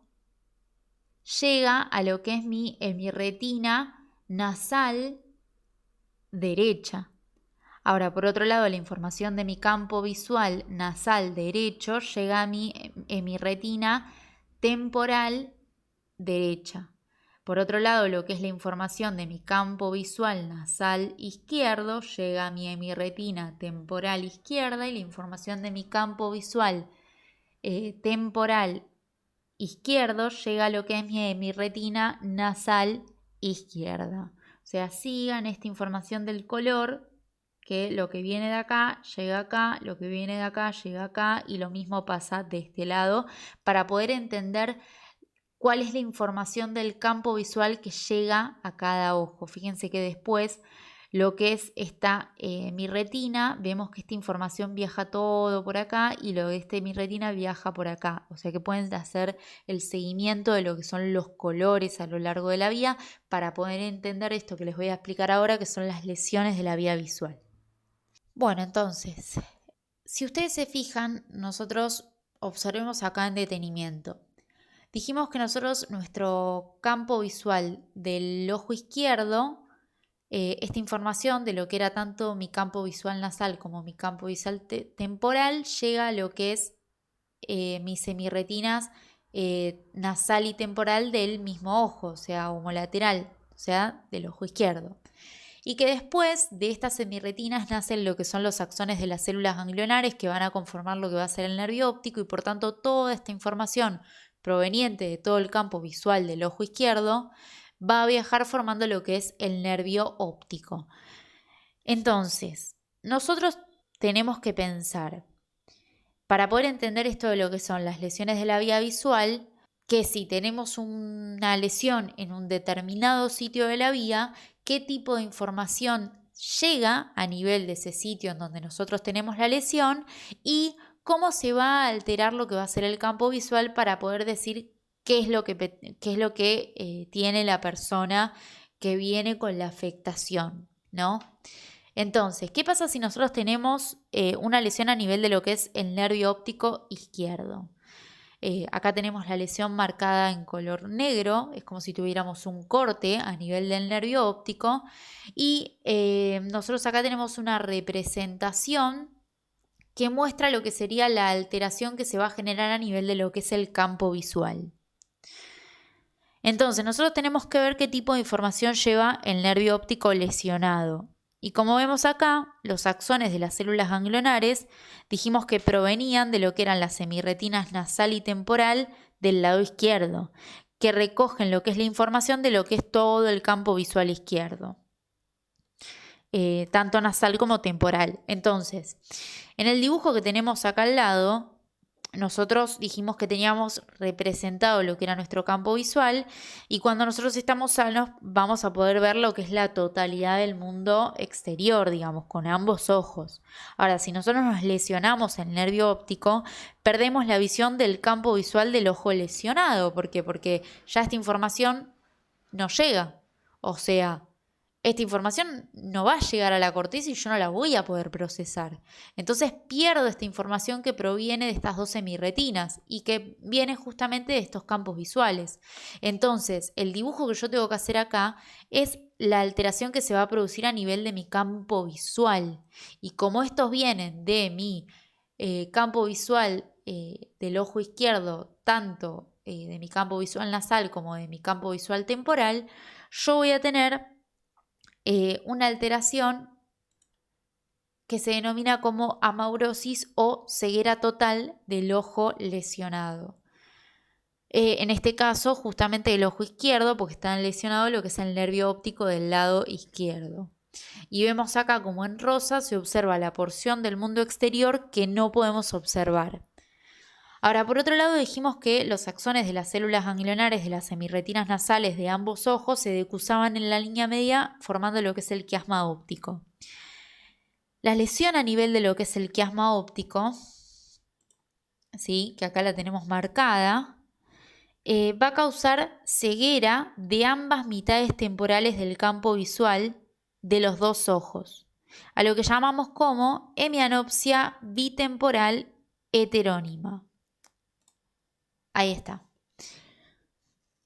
llega a lo que es mi hemirretina nasal derecha. Ahora, por otro lado, la información de mi campo visual nasal derecho llega a mi hemirretina temporal derecha. Por otro lado, lo que es la información de mi campo visual nasal izquierdo llega a mi hemirretina temporal izquierda y la información de mi campo visual temporal izquierdo llega a lo que es mi retina nasal izquierda. O sea, sigan esta información del color, que lo que viene de acá llega acá, lo que viene de acá llega acá y lo mismo pasa de este lado para poder entender cuál es la información del campo visual que llega a cada ojo. Fíjense que después lo que es mi retina, vemos que esta información viaja todo por acá y lo de mi retina viaja por acá. O sea que pueden hacer el seguimiento de lo que son los colores a lo largo de la vía para poder entender esto que les voy a explicar ahora, que son las lesiones de la vía visual. Bueno, entonces, si ustedes se fijan, nosotros observemos acá en detenimiento. Dijimos que nosotros, nuestro campo visual del ojo izquierdo, esta información de lo que era tanto mi campo visual nasal como mi campo visual temporal llega a lo que es mis semirretinas nasal y temporal del mismo ojo, o sea, homolateral, o sea, del ojo izquierdo. Y que después de estas semirretinas nacen lo que son los axones de las células ganglionares que van a conformar lo que va a ser el nervio óptico y por tanto toda esta información proveniente de todo el campo visual del ojo izquierdo va a viajar formando lo que es el nervio óptico. Entonces, nosotros tenemos que pensar, para poder entender esto de lo que son las lesiones de la vía visual, que si tenemos una lesión en un determinado sitio de la vía, qué tipo de información llega a nivel de ese sitio en donde nosotros tenemos la lesión y cómo se va a alterar lo que va a ser el campo visual para poder decir qué es lo que tiene la persona que viene con la afectación, ¿no? Entonces, ¿qué pasa si nosotros tenemos una lesión a nivel de lo que es el nervio óptico izquierdo? Acá tenemos la lesión marcada en color negro, es como si tuviéramos un corte a nivel del nervio óptico y nosotros acá tenemos una representación que muestra lo que sería la alteración que se va a generar a nivel de lo que es el campo visual. Entonces, nosotros tenemos que ver qué tipo de información lleva el nervio óptico lesionado. Y como vemos acá, los axones de las células ganglionares dijimos que provenían de lo que eran las semirretinas nasal y temporal del lado izquierdo, que recogen lo que es la información de lo que es todo el campo visual izquierdo, tanto nasal como temporal. Entonces, en el dibujo que tenemos acá al lado, nosotros dijimos que teníamos representado lo que era nuestro campo visual y cuando nosotros estamos sanos vamos a poder ver lo que es la totalidad del mundo exterior, digamos, con ambos ojos. Ahora, si nosotros nos lesionamos el nervio óptico, perdemos la visión del campo visual del ojo lesionado. ¿Por qué? Porque ya esta información no llega. O sea, esta información no va a llegar a la corteza y yo no la voy a poder procesar. Entonces pierdo esta información que proviene de estas dos semirretinas y que viene justamente de estos campos visuales. Entonces, el dibujo que yo tengo que hacer acá es la alteración que se va a producir a nivel de mi campo visual. Y como estos vienen de mi campo visual del ojo izquierdo, tanto de mi campo visual nasal como de mi campo visual temporal, yo voy a tener una alteración que se denomina como amaurosis o ceguera total del ojo lesionado. En este caso, justamente el ojo izquierdo, porque está lesionado lo que es el nervio óptico del lado izquierdo. Y vemos acá como en rosa se observa la porción del mundo exterior que no podemos observar. Ahora, por otro lado, dijimos que los axones de las células ganglionares de las semirretinas nasales de ambos ojos se decusaban en la línea media formando lo que es el quiasma óptico. La lesión a nivel de lo que es el quiasma óptico, ¿sí?, que acá la tenemos marcada, va a causar ceguera de ambas mitades temporales del campo visual de los dos ojos, a lo que llamamos como hemianopsia bitemporal heterónima. Ahí está.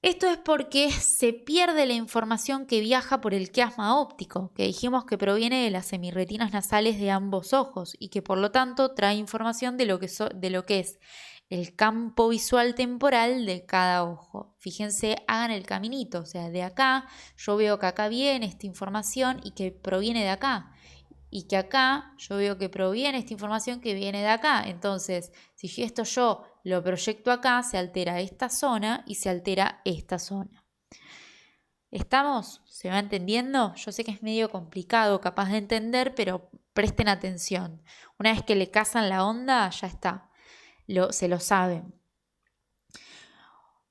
Esto es porque se pierde la información que viaja por el quiasma óptico, que dijimos que proviene de las semirretinas nasales de ambos ojos y que por lo tanto trae información de lo que es el campo visual temporal de cada ojo. Fíjense, hagan el caminito, o sea, de acá yo veo que acá viene esta información y que proviene de acá. Y que acá yo veo que proviene esta información que viene de acá. Entonces, si esto yo lo proyecto acá, se altera esta zona y se altera esta zona. ¿Estamos? ¿Se va entendiendo? Yo sé que es medio complicado, capaz de entender, pero presten atención. Una vez que le cazan la onda, ya está. Se lo saben.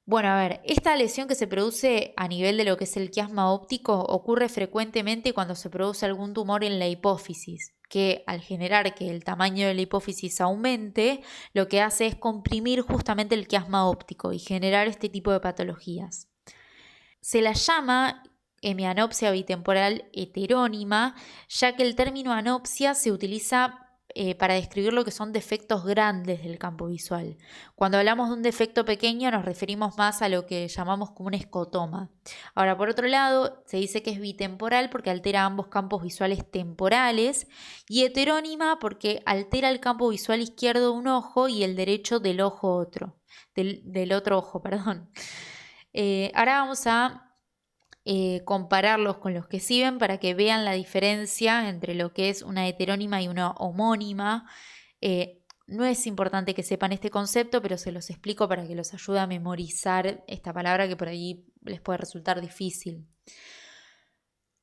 Bueno, a ver, esta lesión que se produce a nivel de lo que es el quiasma óptico ocurre frecuentemente cuando se produce algún tumor en la hipófisis, que al generar que el tamaño de la hipófisis aumente, lo que hace es comprimir justamente el quiasma óptico y generar este tipo de patologías. Se la llama hemianopsia bitemporal heterónima, ya que el término anopsia se utiliza para describir lo que son defectos grandes del campo visual. Cuando hablamos de un defecto pequeño nos referimos más a lo que llamamos como un escotoma. Ahora, por otro lado, se dice que es bitemporal porque altera ambos campos visuales temporales y heterónima porque altera el campo visual izquierdo de un ojo y el derecho del ojo otro, del otro ojo, perdón. Ahora vamos a compararlos con los que siguen para que vean la diferencia entre lo que es una heterónima y una homónima. No es importante que sepan este concepto, pero se los explico para que los ayude a memorizar esta palabra que por ahí les puede resultar difícil.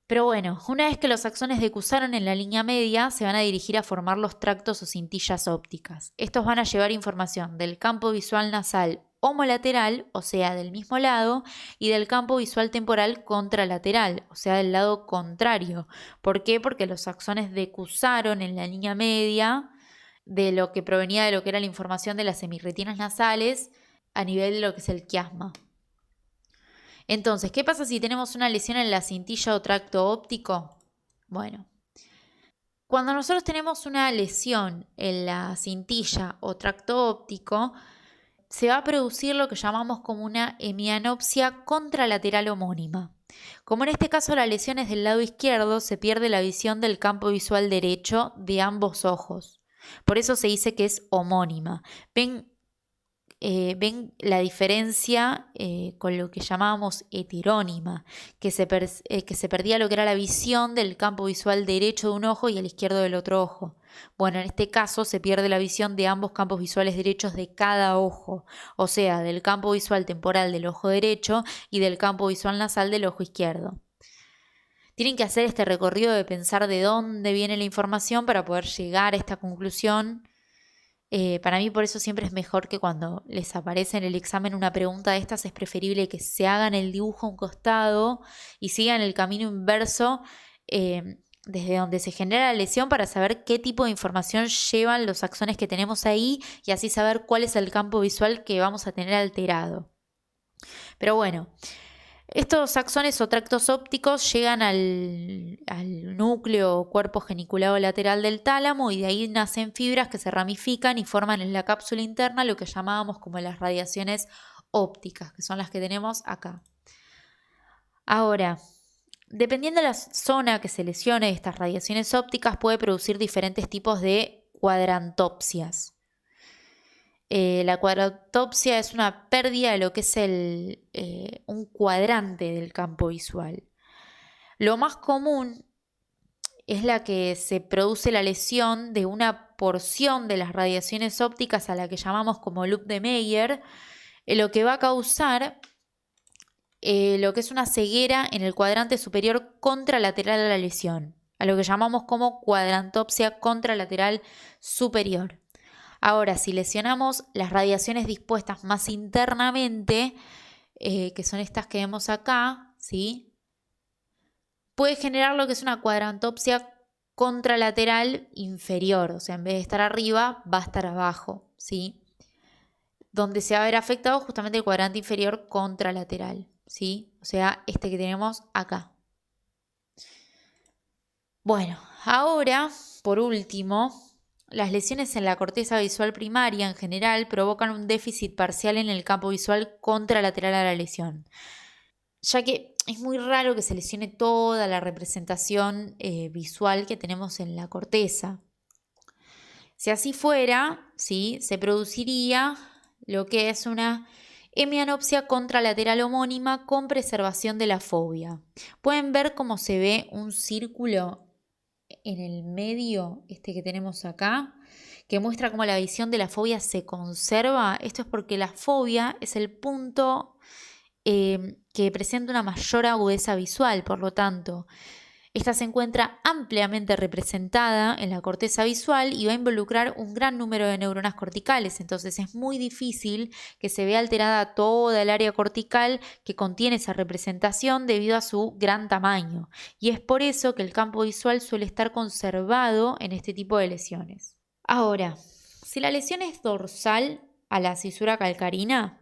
Pero bueno, una vez que los axones decusaron en la línea media, se van a dirigir a formar los tractos o cintillas ópticas. Estos van a llevar información del campo visual nasal homolateral, o sea, del mismo lado, y del campo visual temporal contralateral, o sea, del lado contrario. ¿Por qué? Porque los axones decusaron en la línea media de lo que provenía de lo que era la información de las semirretinas nasales a nivel de lo que es el quiasma. Entonces, ¿qué pasa si tenemos una lesión en la cintilla o tracto óptico? Bueno, cuando nosotros tenemos una lesión en la cintilla o tracto óptico, se va a producir lo que llamamos como una hemianopsia contralateral homónima. Como en este caso la lesión es del lado izquierdo, se pierde la visión del campo visual derecho de ambos ojos. Por eso se dice que es homónima. Ven la diferencia con lo que llamábamos heterónima, que se perdía lo que era la visión del campo visual derecho de un ojo y el izquierdo del otro ojo. Bueno, en este caso se pierde la visión de ambos campos visuales derechos de cada ojo, o sea, del campo visual temporal del ojo derecho y del campo visual nasal del ojo izquierdo. Tienen que hacer este recorrido de pensar de dónde viene la información para poder llegar a esta conclusión. Para mí por eso siempre es mejor que cuando les aparece en el examen una pregunta de estas es preferible que se hagan el dibujo a un costado y sigan el camino inverso desde donde se genera la lesión para saber qué tipo de información llevan los axones que tenemos ahí y así saber cuál es el campo visual que vamos a tener alterado. Pero bueno, estos axones o tractos ópticos llegan al núcleo o cuerpo geniculado lateral del tálamo y de ahí nacen fibras que se ramifican y forman en la cápsula interna lo que llamábamos como las radiaciones ópticas, que son las que tenemos acá. Ahora, dependiendo de la zona que se lesione estas radiaciones ópticas, puede producir diferentes tipos de cuadrantopsias. La cuadrantopsia es una pérdida de lo que es un cuadrante del campo visual. Lo más común es la que se produce la lesión de una porción de las radiaciones ópticas a la que llamamos como loop de Meyer, lo que va a causar lo que es una ceguera en el cuadrante superior contralateral a la lesión, a lo que llamamos como cuadrantopsia contralateral superior. Ahora, si lesionamos las radiaciones dispuestas más internamente, que son estas que vemos acá, ¿sí? Puede generar lo que es una cuadrantopsia contralateral inferior, o sea, en vez de estar arriba, va a estar abajo, ¿sí? Donde se va a ver afectado justamente el cuadrante inferior contralateral, ¿sí? O sea, este que tenemos acá. Bueno, ahora, por último, las lesiones en la corteza visual primaria en general provocan un déficit parcial en el campo visual contralateral a la lesión, ya que es muy raro que se lesione toda la representación visual que tenemos en la corteza. Si así fuera, ¿sí?, se produciría lo que es una hemianopsia contralateral homónima con preservación de la fobia. Pueden ver cómo se ve un círculo en el medio, este que tenemos acá, que muestra cómo la visión de la fobia se conserva. Esto es porque la fobia es el punto que presenta una mayor agudeza visual, por lo tanto, esta se encuentra ampliamente representada en la corteza visual y va a involucrar un gran número de neuronas corticales, entonces es muy difícil que se vea alterada toda el área cortical que contiene esa representación debido a su gran tamaño, y es por eso que el campo visual suele estar conservado en este tipo de lesiones. Ahora, si la lesión es dorsal a la cisura calcarina,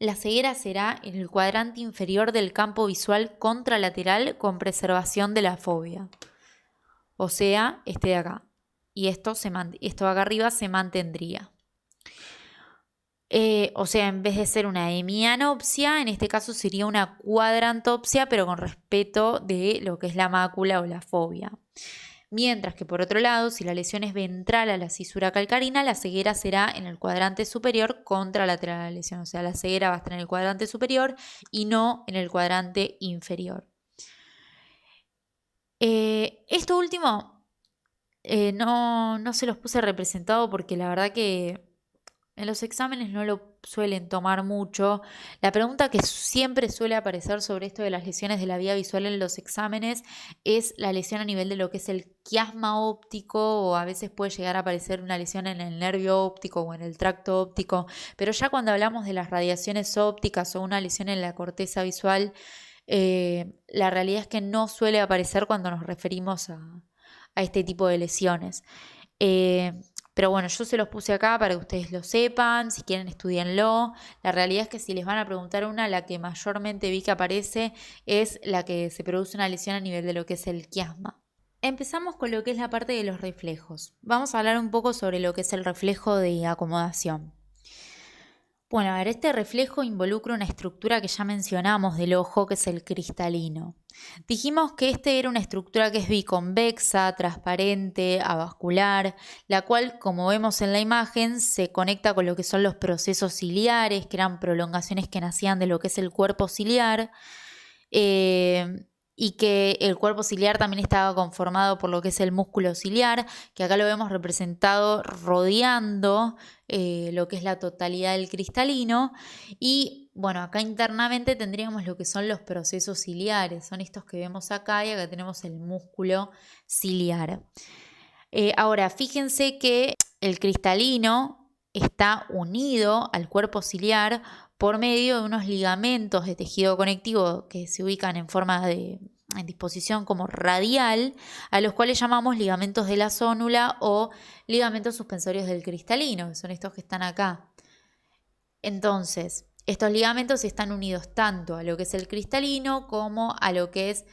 la ceguera será en el cuadrante inferior del campo visual contralateral con preservación de la fobia. O sea, este de acá. Y esto de acá arriba se mantendría. O sea, en vez de ser una hemianopsia, en este caso sería una cuadrantopsia, pero con respeto de lo que es la mácula o la fobia. Mientras que por otro lado, si la lesión es ventral a la cisura calcarina, la ceguera será en el cuadrante superior contralateral a la lesión. O sea, la ceguera va a estar en el cuadrante superior y no en el cuadrante inferior. Esto último no se los puse representado porque la verdad que en los exámenes no lo suelen tomar mucho. La pregunta que siempre suele aparecer sobre esto de las lesiones de la vía visual en los exámenes es la lesión a nivel de lo que es el quiasma óptico, o a veces puede llegar a aparecer una lesión en el nervio óptico o en el tracto óptico, pero ya cuando hablamos de las radiaciones ópticas o una lesión en la corteza visual, la realidad es que no suele aparecer cuando nos referimos a este tipo de lesiones. Pero bueno, yo se los puse acá para que ustedes lo sepan, si quieren estudienlo. La realidad es que si les van a preguntar una, la que mayormente vi que aparece es la que se produce una lesión a nivel de lo que es el quiasma. Empezamos con lo que es la parte de los reflejos. Vamos a hablar un poco sobre lo que es el reflejo de acomodación. Bueno, a ver, este reflejo involucra una estructura que ya mencionamos del ojo, que es el cristalino. Dijimos que este era una estructura que es biconvexa, transparente, avascular, la cual, como vemos en la imagen, se conecta con lo que son los procesos ciliares, que eran prolongaciones que nacían de lo que es el cuerpo ciliar. Y que el cuerpo ciliar también estaba conformado por lo que es el músculo ciliar, que acá lo vemos representado rodeando lo que es la totalidad del cristalino. Y bueno, acá internamente tendríamos lo que son los procesos ciliares, son estos que vemos acá, y acá tenemos el músculo ciliar. Ahora, fíjense que el cristalino está unido al cuerpo ciliar por medio de unos ligamentos de tejido conectivo que se ubican en disposición como radial, a los cuales llamamos ligamentos de la zónula o ligamentos suspensorios del cristalino, que son estos que están acá. Entonces, estos ligamentos están unidos tanto a lo que es el cristalino como a lo que es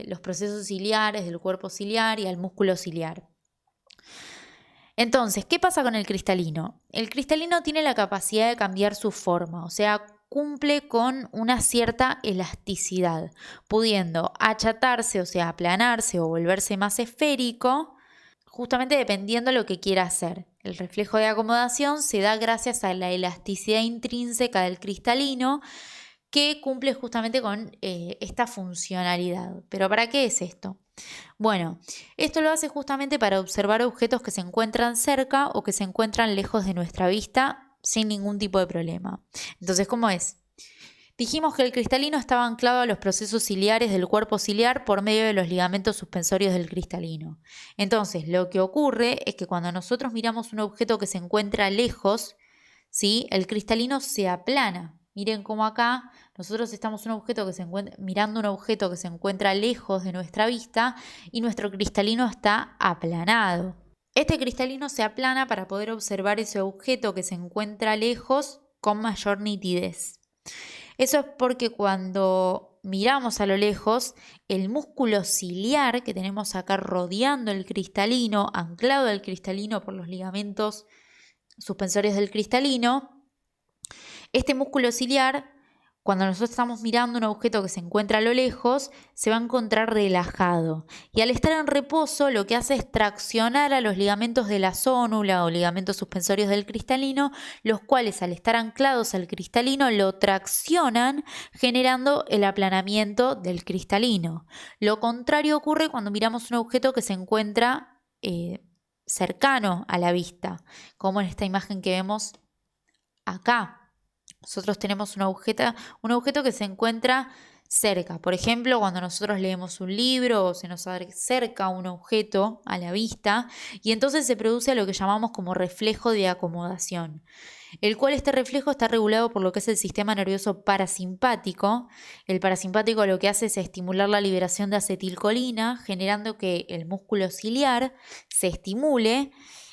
los procesos ciliares del cuerpo ciliar y al músculo ciliar. Entonces, ¿qué pasa con el cristalino? El cristalino tiene la capacidad de cambiar su forma, o sea, cumple con una cierta elasticidad, pudiendo achatarse, o sea, aplanarse o volverse más esférico, justamente dependiendo de lo que quiera hacer. El reflejo de acomodación se da gracias a la elasticidad intrínseca del cristalino, que cumple justamente con esta funcionalidad. ¿Pero para qué es esto? Bueno, esto lo hace justamente para observar objetos que se encuentran cerca o que se encuentran lejos de nuestra vista sin ningún tipo de problema. Entonces, ¿cómo es? Dijimos que el cristalino estaba anclado a los procesos ciliares del cuerpo ciliar por medio de los ligamentos suspensorios del cristalino. Entonces, lo que ocurre es que cuando nosotros miramos un objeto que se encuentra lejos, ¿sí?, el cristalino se aplana. Miren cómo acá nosotros estamos mirando un objeto que se encuentra lejos de nuestra vista y nuestro cristalino está aplanado. Este cristalino se aplana para poder observar ese objeto que se encuentra lejos con mayor nitidez. Eso es porque cuando miramos a lo lejos, el músculo ciliar que tenemos acá rodeando el cristalino, anclado al cristalino por los ligamentos suspensorios del cristalino, este músculo ciliar, cuando nosotros estamos mirando un objeto que se encuentra a lo lejos, se va a encontrar relajado. Y al estar en reposo, lo que hace es traccionar a los ligamentos de la zónula o ligamentos suspensorios del cristalino, los cuales al estar anclados al cristalino lo traccionan, generando el aplanamiento del cristalino. Lo contrario ocurre cuando miramos un objeto que se encuentra cercano a la vista, como en esta imagen que vemos acá. Nosotros tenemos un objeto que se encuentra cerca. Por ejemplo, cuando nosotros leemos un libro o se nos acerca un objeto a la vista, y entonces se produce lo que llamamos como reflejo de acomodación, el cual este reflejo está regulado por lo que es el sistema nervioso parasimpático. El parasimpático lo que hace es estimular la liberación de acetilcolina, generando que el músculo ciliar se estimule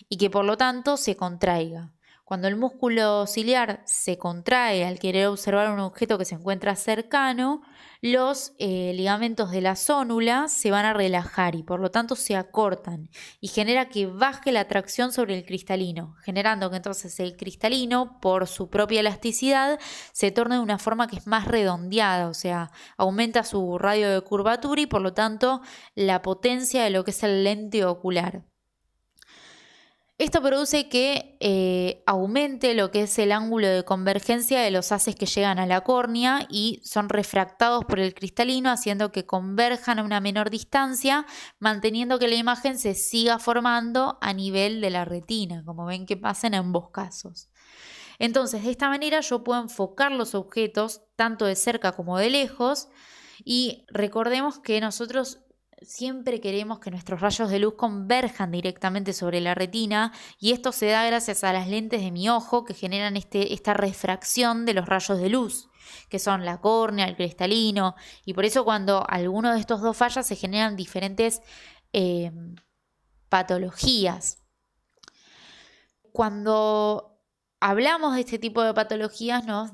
y que por lo tanto se contraiga. Cuando el músculo ciliar se contrae al querer observar un objeto que se encuentra cercano, los ligamentos de la zónula se van a relajar y por lo tanto se acortan y genera que baje la tracción sobre el cristalino, generando que entonces el cristalino, por su propia elasticidad, se torne de una forma que es más redondeada, o sea, aumenta su radio de curvatura y por lo tanto la potencia de lo que es el lente ocular. Esto produce que aumente lo que es el ángulo de convergencia de los haces que llegan a la córnea y son refractados por el cristalino, haciendo que converjan a una menor distancia, manteniendo que la imagen se siga formando a nivel de la retina, como ven que pasa en ambos casos. Entonces, de esta manera yo puedo enfocar los objetos tanto de cerca como de lejos, y recordemos que nosotros siempre queremos que nuestros rayos de luz converjan directamente sobre la retina, y esto se da gracias a las lentes de mi ojo que generan esta refracción de los rayos de luz, que son la córnea, el cristalino, y por eso cuando alguno de estos dos falla se generan diferentes patologías. Cuando hablamos de este tipo de patologías, nos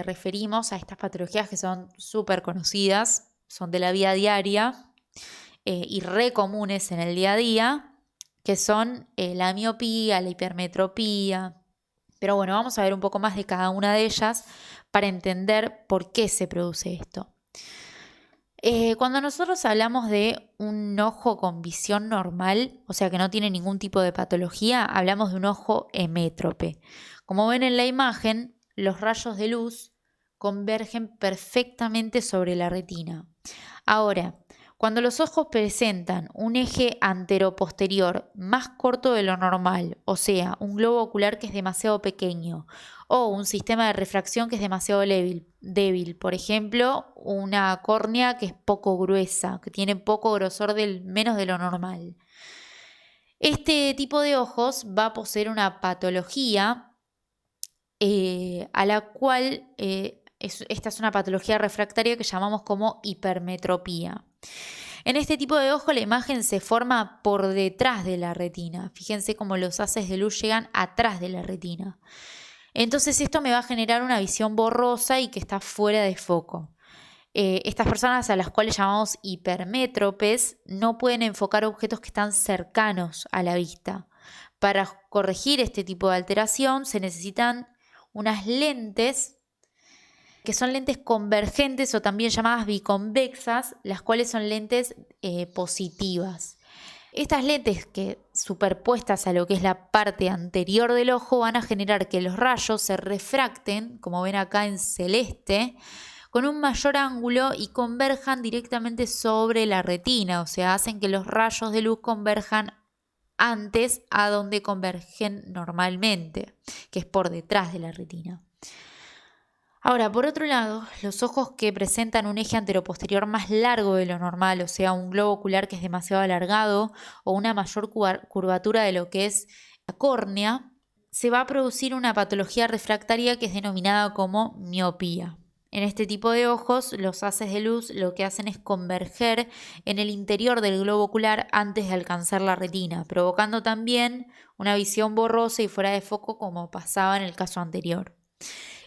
referimos a estas patologías que son súper conocidas, son de la vida diaria y re comunes en el día a día, que son la miopía, la hipermetropía. Pero bueno, vamos a ver un poco más de cada una de ellas para entender por qué se produce esto. Cuando nosotros hablamos de un ojo con visión normal, o sea que no tiene ningún tipo de patología, hablamos de un ojo hemétrope. Como ven en la imagen, los rayos de luz convergen perfectamente sobre la retina. Ahora, cuando los ojos presentan un eje anteroposterior más corto de lo normal, o sea, un globo ocular que es demasiado pequeño, o un sistema de refracción que es demasiado débil, por ejemplo, una córnea que es poco gruesa, que tiene poco grosor menos de lo normal. Este tipo de ojos va a poseer una patología a la cual esta es una patología refractaria que llamamos como hipermetropía. En este tipo de ojo la imagen se forma por detrás de la retina. Fíjense cómo los haces de luz llegan atrás de la retina. Entonces esto me va a generar una visión borrosa y que está fuera de foco. Estas personas a las cuales llamamos hipermétropes no pueden enfocar objetos que están cercanos a la vista. Para corregir este tipo de alteración se necesitan unas lentes que son lentes convergentes o también llamadas biconvexas, las cuales son lentes positivas. Estas lentes que superpuestas a lo que es la parte anterior del ojo van a generar que los rayos se refracten, como ven acá en celeste, con un mayor ángulo y converjan directamente sobre la retina, o sea, hacen que los rayos de luz converjan antes a donde convergen normalmente, que es por detrás de la retina. Ahora, por otro lado, los ojos que presentan un eje anteroposterior más largo de lo normal, o sea, un globo ocular que es demasiado alargado o una mayor curvatura de lo que es la córnea, se va a producir una patología refractaria que es denominada como miopía. En este tipo de ojos, los haces de luz lo que hacen es converger en el interior del globo ocular antes de alcanzar la retina, provocando también una visión borrosa y fuera de foco como pasaba en el caso anterior.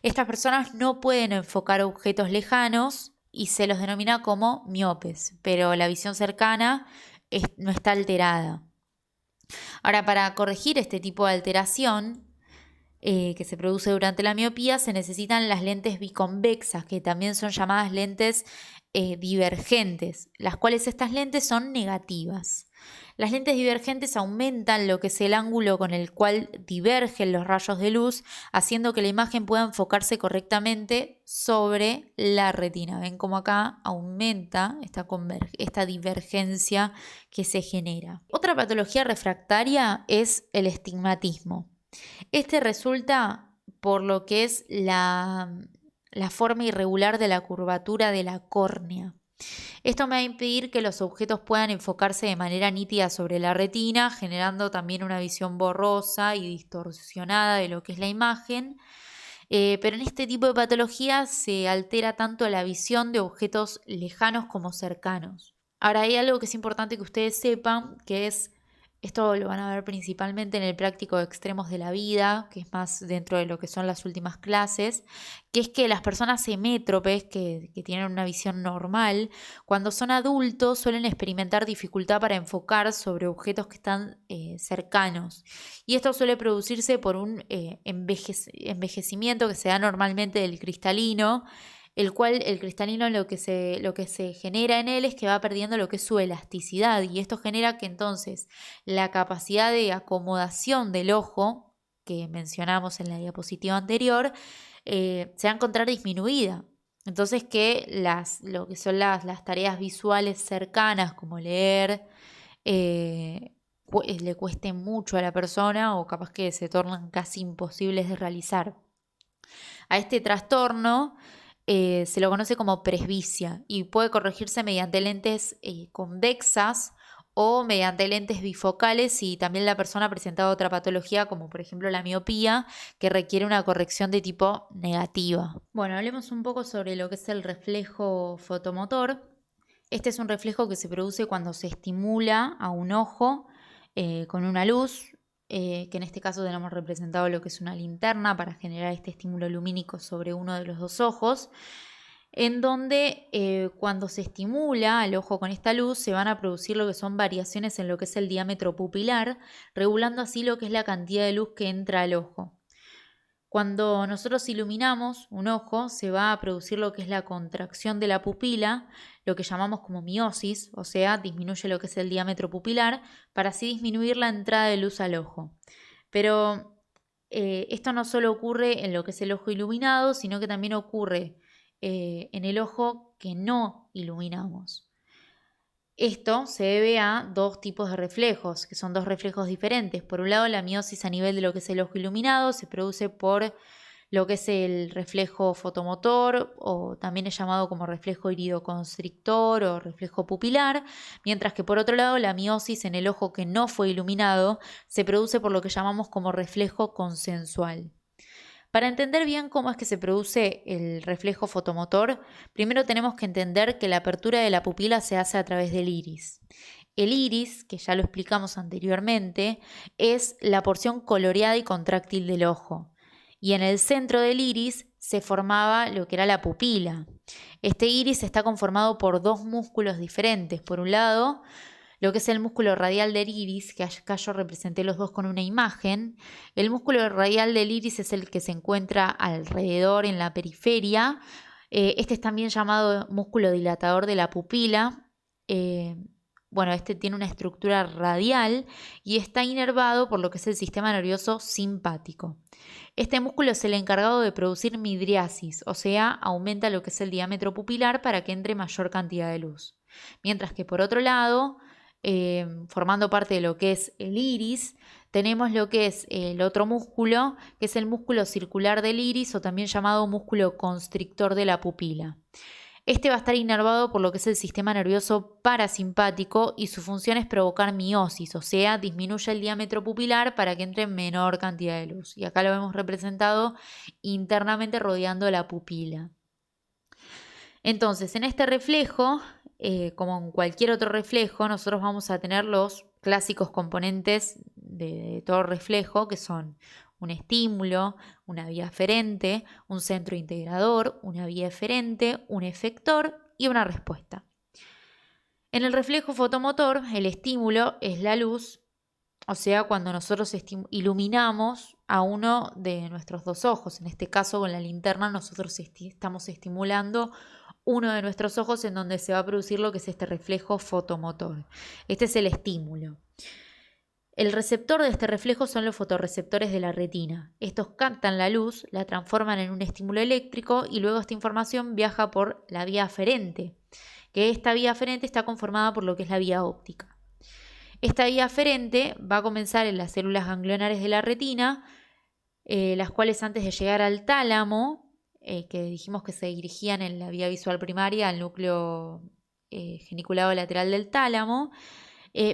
Estas personas no pueden enfocar objetos lejanos y se los denomina como miopes, pero la visión cercana no está alterada. Ahora, para corregir este tipo de alteración que se produce durante la miopía, se necesitan las lentes biconvexas, que también son llamadas lentes divergentes, las cuales estas lentes son negativas. Las lentes divergentes aumentan lo que es el ángulo con el cual divergen los rayos de luz, haciendo que la imagen pueda enfocarse correctamente sobre la retina. Ven cómo acá aumenta esta divergencia que se genera. Otra patología refractaria es el estigmatismo. Este resulta por lo que es la forma irregular de la curvatura de la córnea. Esto me va a impedir que los objetos puedan enfocarse de manera nítida sobre la retina, generando también una visión borrosa y distorsionada de lo que es la imagen. Pero en este tipo de patologías se altera tanto la visión de objetos lejanos como cercanos. Ahora hay algo que es importante que ustedes sepan, que es, esto lo van a ver principalmente en el práctico de extremos de la vida, que es más dentro de lo que son las últimas clases, que es que las personas hemétropes, que tienen una visión normal, cuando son adultos suelen experimentar dificultad para enfocar sobre objetos que están cercanos. Y esto suele producirse por un envejecimiento que se da normalmente del cristalino, el cual el cristalino lo que se genera en él es que va perdiendo lo que es su elasticidad y esto genera que entonces la capacidad de acomodación del ojo que mencionamos en la diapositiva anterior se va a encontrar disminuida. Entonces que lo que son las tareas visuales cercanas como leer le cueste mucho a la persona o capaz que se tornan casi imposibles de realizar. A este trastorno se lo conoce como presbicia y puede corregirse mediante lentes convexas o mediante lentes bifocales si también la persona ha presentado otra patología como por ejemplo la miopía que requiere una corrección de tipo negativa. Bueno, hablemos un poco sobre lo que es el reflejo fotomotor. Este es un reflejo que se produce cuando se estimula a un ojo con una luz. que en este caso tenemos representado lo que es una linterna para generar este estímulo lumínico sobre uno de los dos ojos, en donde cuando se estimula al ojo con esta luz se van a producir lo que son variaciones en lo que es el diámetro pupilar, regulando así lo que es la cantidad de luz que entra al ojo. Cuando nosotros iluminamos un ojo, se va a producir lo que es la contracción de la pupila, lo que llamamos como miosis, o sea, disminuye lo que es el diámetro pupilar, para así disminuir la entrada de luz al ojo. Pero esto no solo ocurre en lo que es el ojo iluminado, sino que también ocurre en el ojo que no iluminamos. Esto se debe a dos tipos de reflejos, que son dos reflejos diferentes. Por un lado, la miosis a nivel de lo que es el ojo iluminado se produce por lo que es el reflejo fotomotor, o también es llamado como reflejo iridoconstrictor o reflejo pupilar, mientras que por otro lado, la miosis en el ojo que no fue iluminado se produce por lo que llamamos como reflejo consensual. Para entender bien cómo es que se produce el reflejo fotomotor, primero tenemos que entender que la apertura de la pupila se hace a través del iris. El iris, que ya lo explicamos anteriormente, es la porción coloreada y contráctil del ojo. Y en el centro del iris se formaba lo que era la pupila. Este iris está conformado por dos músculos diferentes. Por un lado, lo que es el músculo radial del iris, que acá yo representé los dos con una imagen. El músculo radial del iris es el que se encuentra alrededor en la periferia. Este es también llamado músculo dilatador de la pupila. Este tiene una estructura radial y está inervado por lo que es el sistema nervioso simpático. Este músculo es el encargado de producir midriasis, o sea, aumenta lo que es el diámetro pupilar para que entre mayor cantidad de luz. Mientras que por otro lado, formando parte de lo que es el iris, tenemos lo que es el otro músculo, que es el músculo circular del iris o también llamado músculo constrictor de la pupila. Este va a estar inervado por lo que es el sistema nervioso parasimpático y su función es provocar miosis, o sea, disminuye el diámetro pupilar para que entre menor cantidad de luz. Y acá lo vemos representado internamente rodeando la pupila. Entonces, en este reflejo, como en cualquier otro reflejo, nosotros vamos a tener los clásicos componentes de todo reflejo, que son un estímulo, una vía aferente, un centro integrador, una vía eferente, un efector y una respuesta. En el reflejo fotomotor, el estímulo es la luz, o sea, cuando nosotros iluminamos a uno de nuestros dos ojos. En este caso, con la linterna, nosotros estamos estimulando uno de nuestros ojos en donde se va a producir lo que es este reflejo fotomotor. Este es el estímulo. El receptor de este reflejo son los fotorreceptores de la retina. Estos captan la luz, la transforman en un estímulo eléctrico y luego esta información viaja por la vía aferente, que esta vía aferente está conformada por lo que es la vía óptica. Esta vía aferente va a comenzar en las células ganglionares de la retina, las cuales antes de llegar al tálamo, que dijimos que se dirigían en la vía visual primaria al núcleo geniculado lateral del tálamo,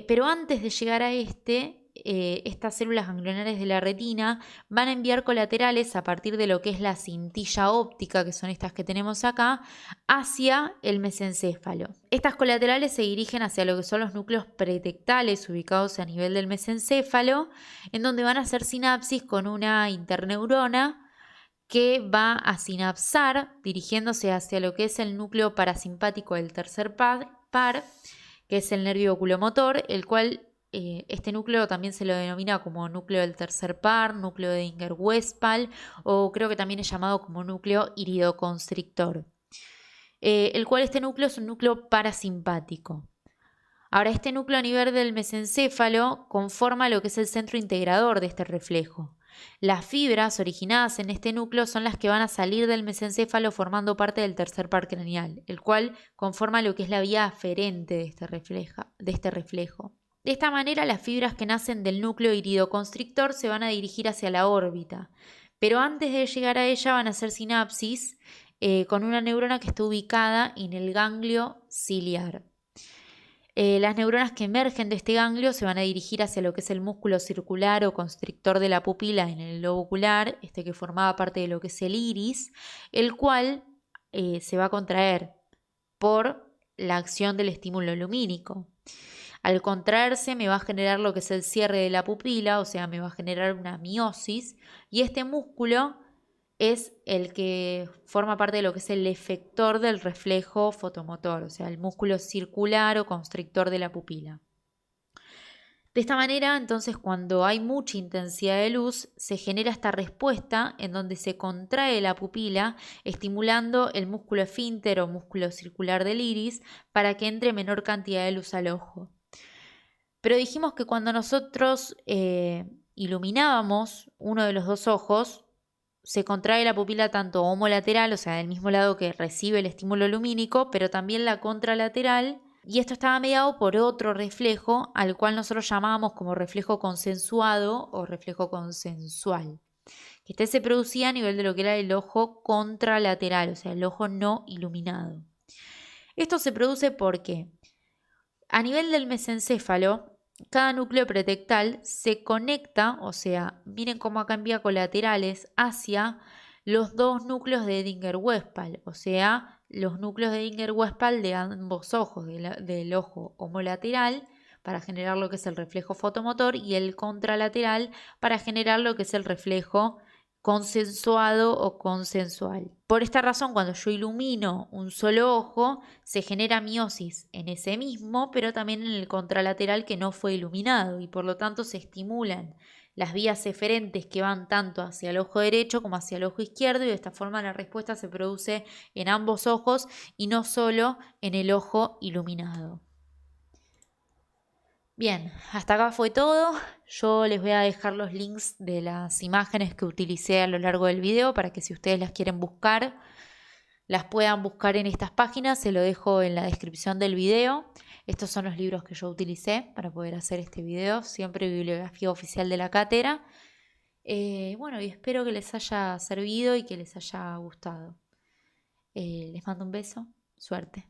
pero antes de llegar a estas células ganglionares de la retina van a enviar colaterales a partir de lo que es la cintilla óptica, que son estas que tenemos acá, hacia el mesencéfalo. Estas colaterales se dirigen hacia lo que son los núcleos pretectales ubicados a nivel del mesencéfalo, en donde van a hacer sinapsis con una interneurona que va a sinapsar dirigiéndose hacia lo que es el núcleo parasimpático del tercer par, que es el nervio oculomotor, el cual este núcleo también se lo denomina como núcleo del tercer par, núcleo de Inger-Westphal, o creo que también es llamado como núcleo iridoconstrictor, el cual este núcleo es un núcleo parasimpático. Ahora, este núcleo a nivel del mesencéfalo conforma lo que es el centro integrador de este reflejo. Las fibras originadas en este núcleo son las que van a salir del mesencéfalo formando parte del tercer par craneal, el cual conforma lo que es la vía aferente de este reflejo. De esta manera, las fibras que nacen del núcleo iridoconstrictor se van a dirigir hacia la órbita, pero antes de llegar a ella van a hacer sinapsis con una neurona que está ubicada en el ganglio ciliar. Las neuronas que emergen de este ganglio se van a dirigir hacia lo que es el músculo circular o constrictor de la pupila en el lobo ocular, que formaba parte de lo que es el iris, el cual se va a contraer por la acción del estímulo lumínico. Al contraerse me va a generar lo que es el cierre de la pupila, o sea, me va a generar una miosis, y este músculo es el que forma parte de lo que es el efector del reflejo fotomotor, o sea, el músculo circular o constrictor de la pupila. De esta manera, entonces, cuando hay mucha intensidad de luz, se genera esta respuesta en donde se contrae la pupila, estimulando el músculo esfínter o músculo circular del iris para que entre menor cantidad de luz al ojo. Pero dijimos que cuando nosotros iluminábamos uno de los dos ojos, se contrae la pupila tanto homolateral, o sea, del mismo lado que recibe el estímulo lumínico, pero también la contralateral. Y esto estaba mediado por otro reflejo, al cual nosotros llamábamos como reflejo consensuado o reflejo consensual. Que este se producía a nivel de lo que era el ojo contralateral, o sea, el ojo no iluminado. Esto se produce porque a nivel del mesencéfalo, cada núcleo pretectal se conecta, o sea, miren cómo acá envía colaterales hacia los dos núcleos de Edinger-Westphal, o sea, los núcleos de Edinger-Westphal de ambos ojos, del ojo homolateral, para generar lo que es el reflejo fotomotor, y el contralateral para generar lo que es el reflejo consensuado o consensual. Por esta razón, cuando yo ilumino un solo ojo, se genera miosis en ese mismo, pero también en el contralateral que no fue iluminado, y por lo tanto se estimulan las vías eferentes que van tanto hacia el ojo derecho como hacia el ojo izquierdo, y de esta forma la respuesta se produce en ambos ojos y no solo en el ojo iluminado. Bien, hasta acá fue todo. Yo les voy a dejar los links de las imágenes que utilicé a lo largo del video para que si ustedes las quieren buscar, las puedan buscar en estas páginas. Se lo dejo en la descripción del video. Estos son los libros que yo utilicé para poder hacer este video. Siempre bibliografía oficial de la cátedra. Bueno, y espero que les haya servido y que les haya gustado. Les mando un beso. Suerte.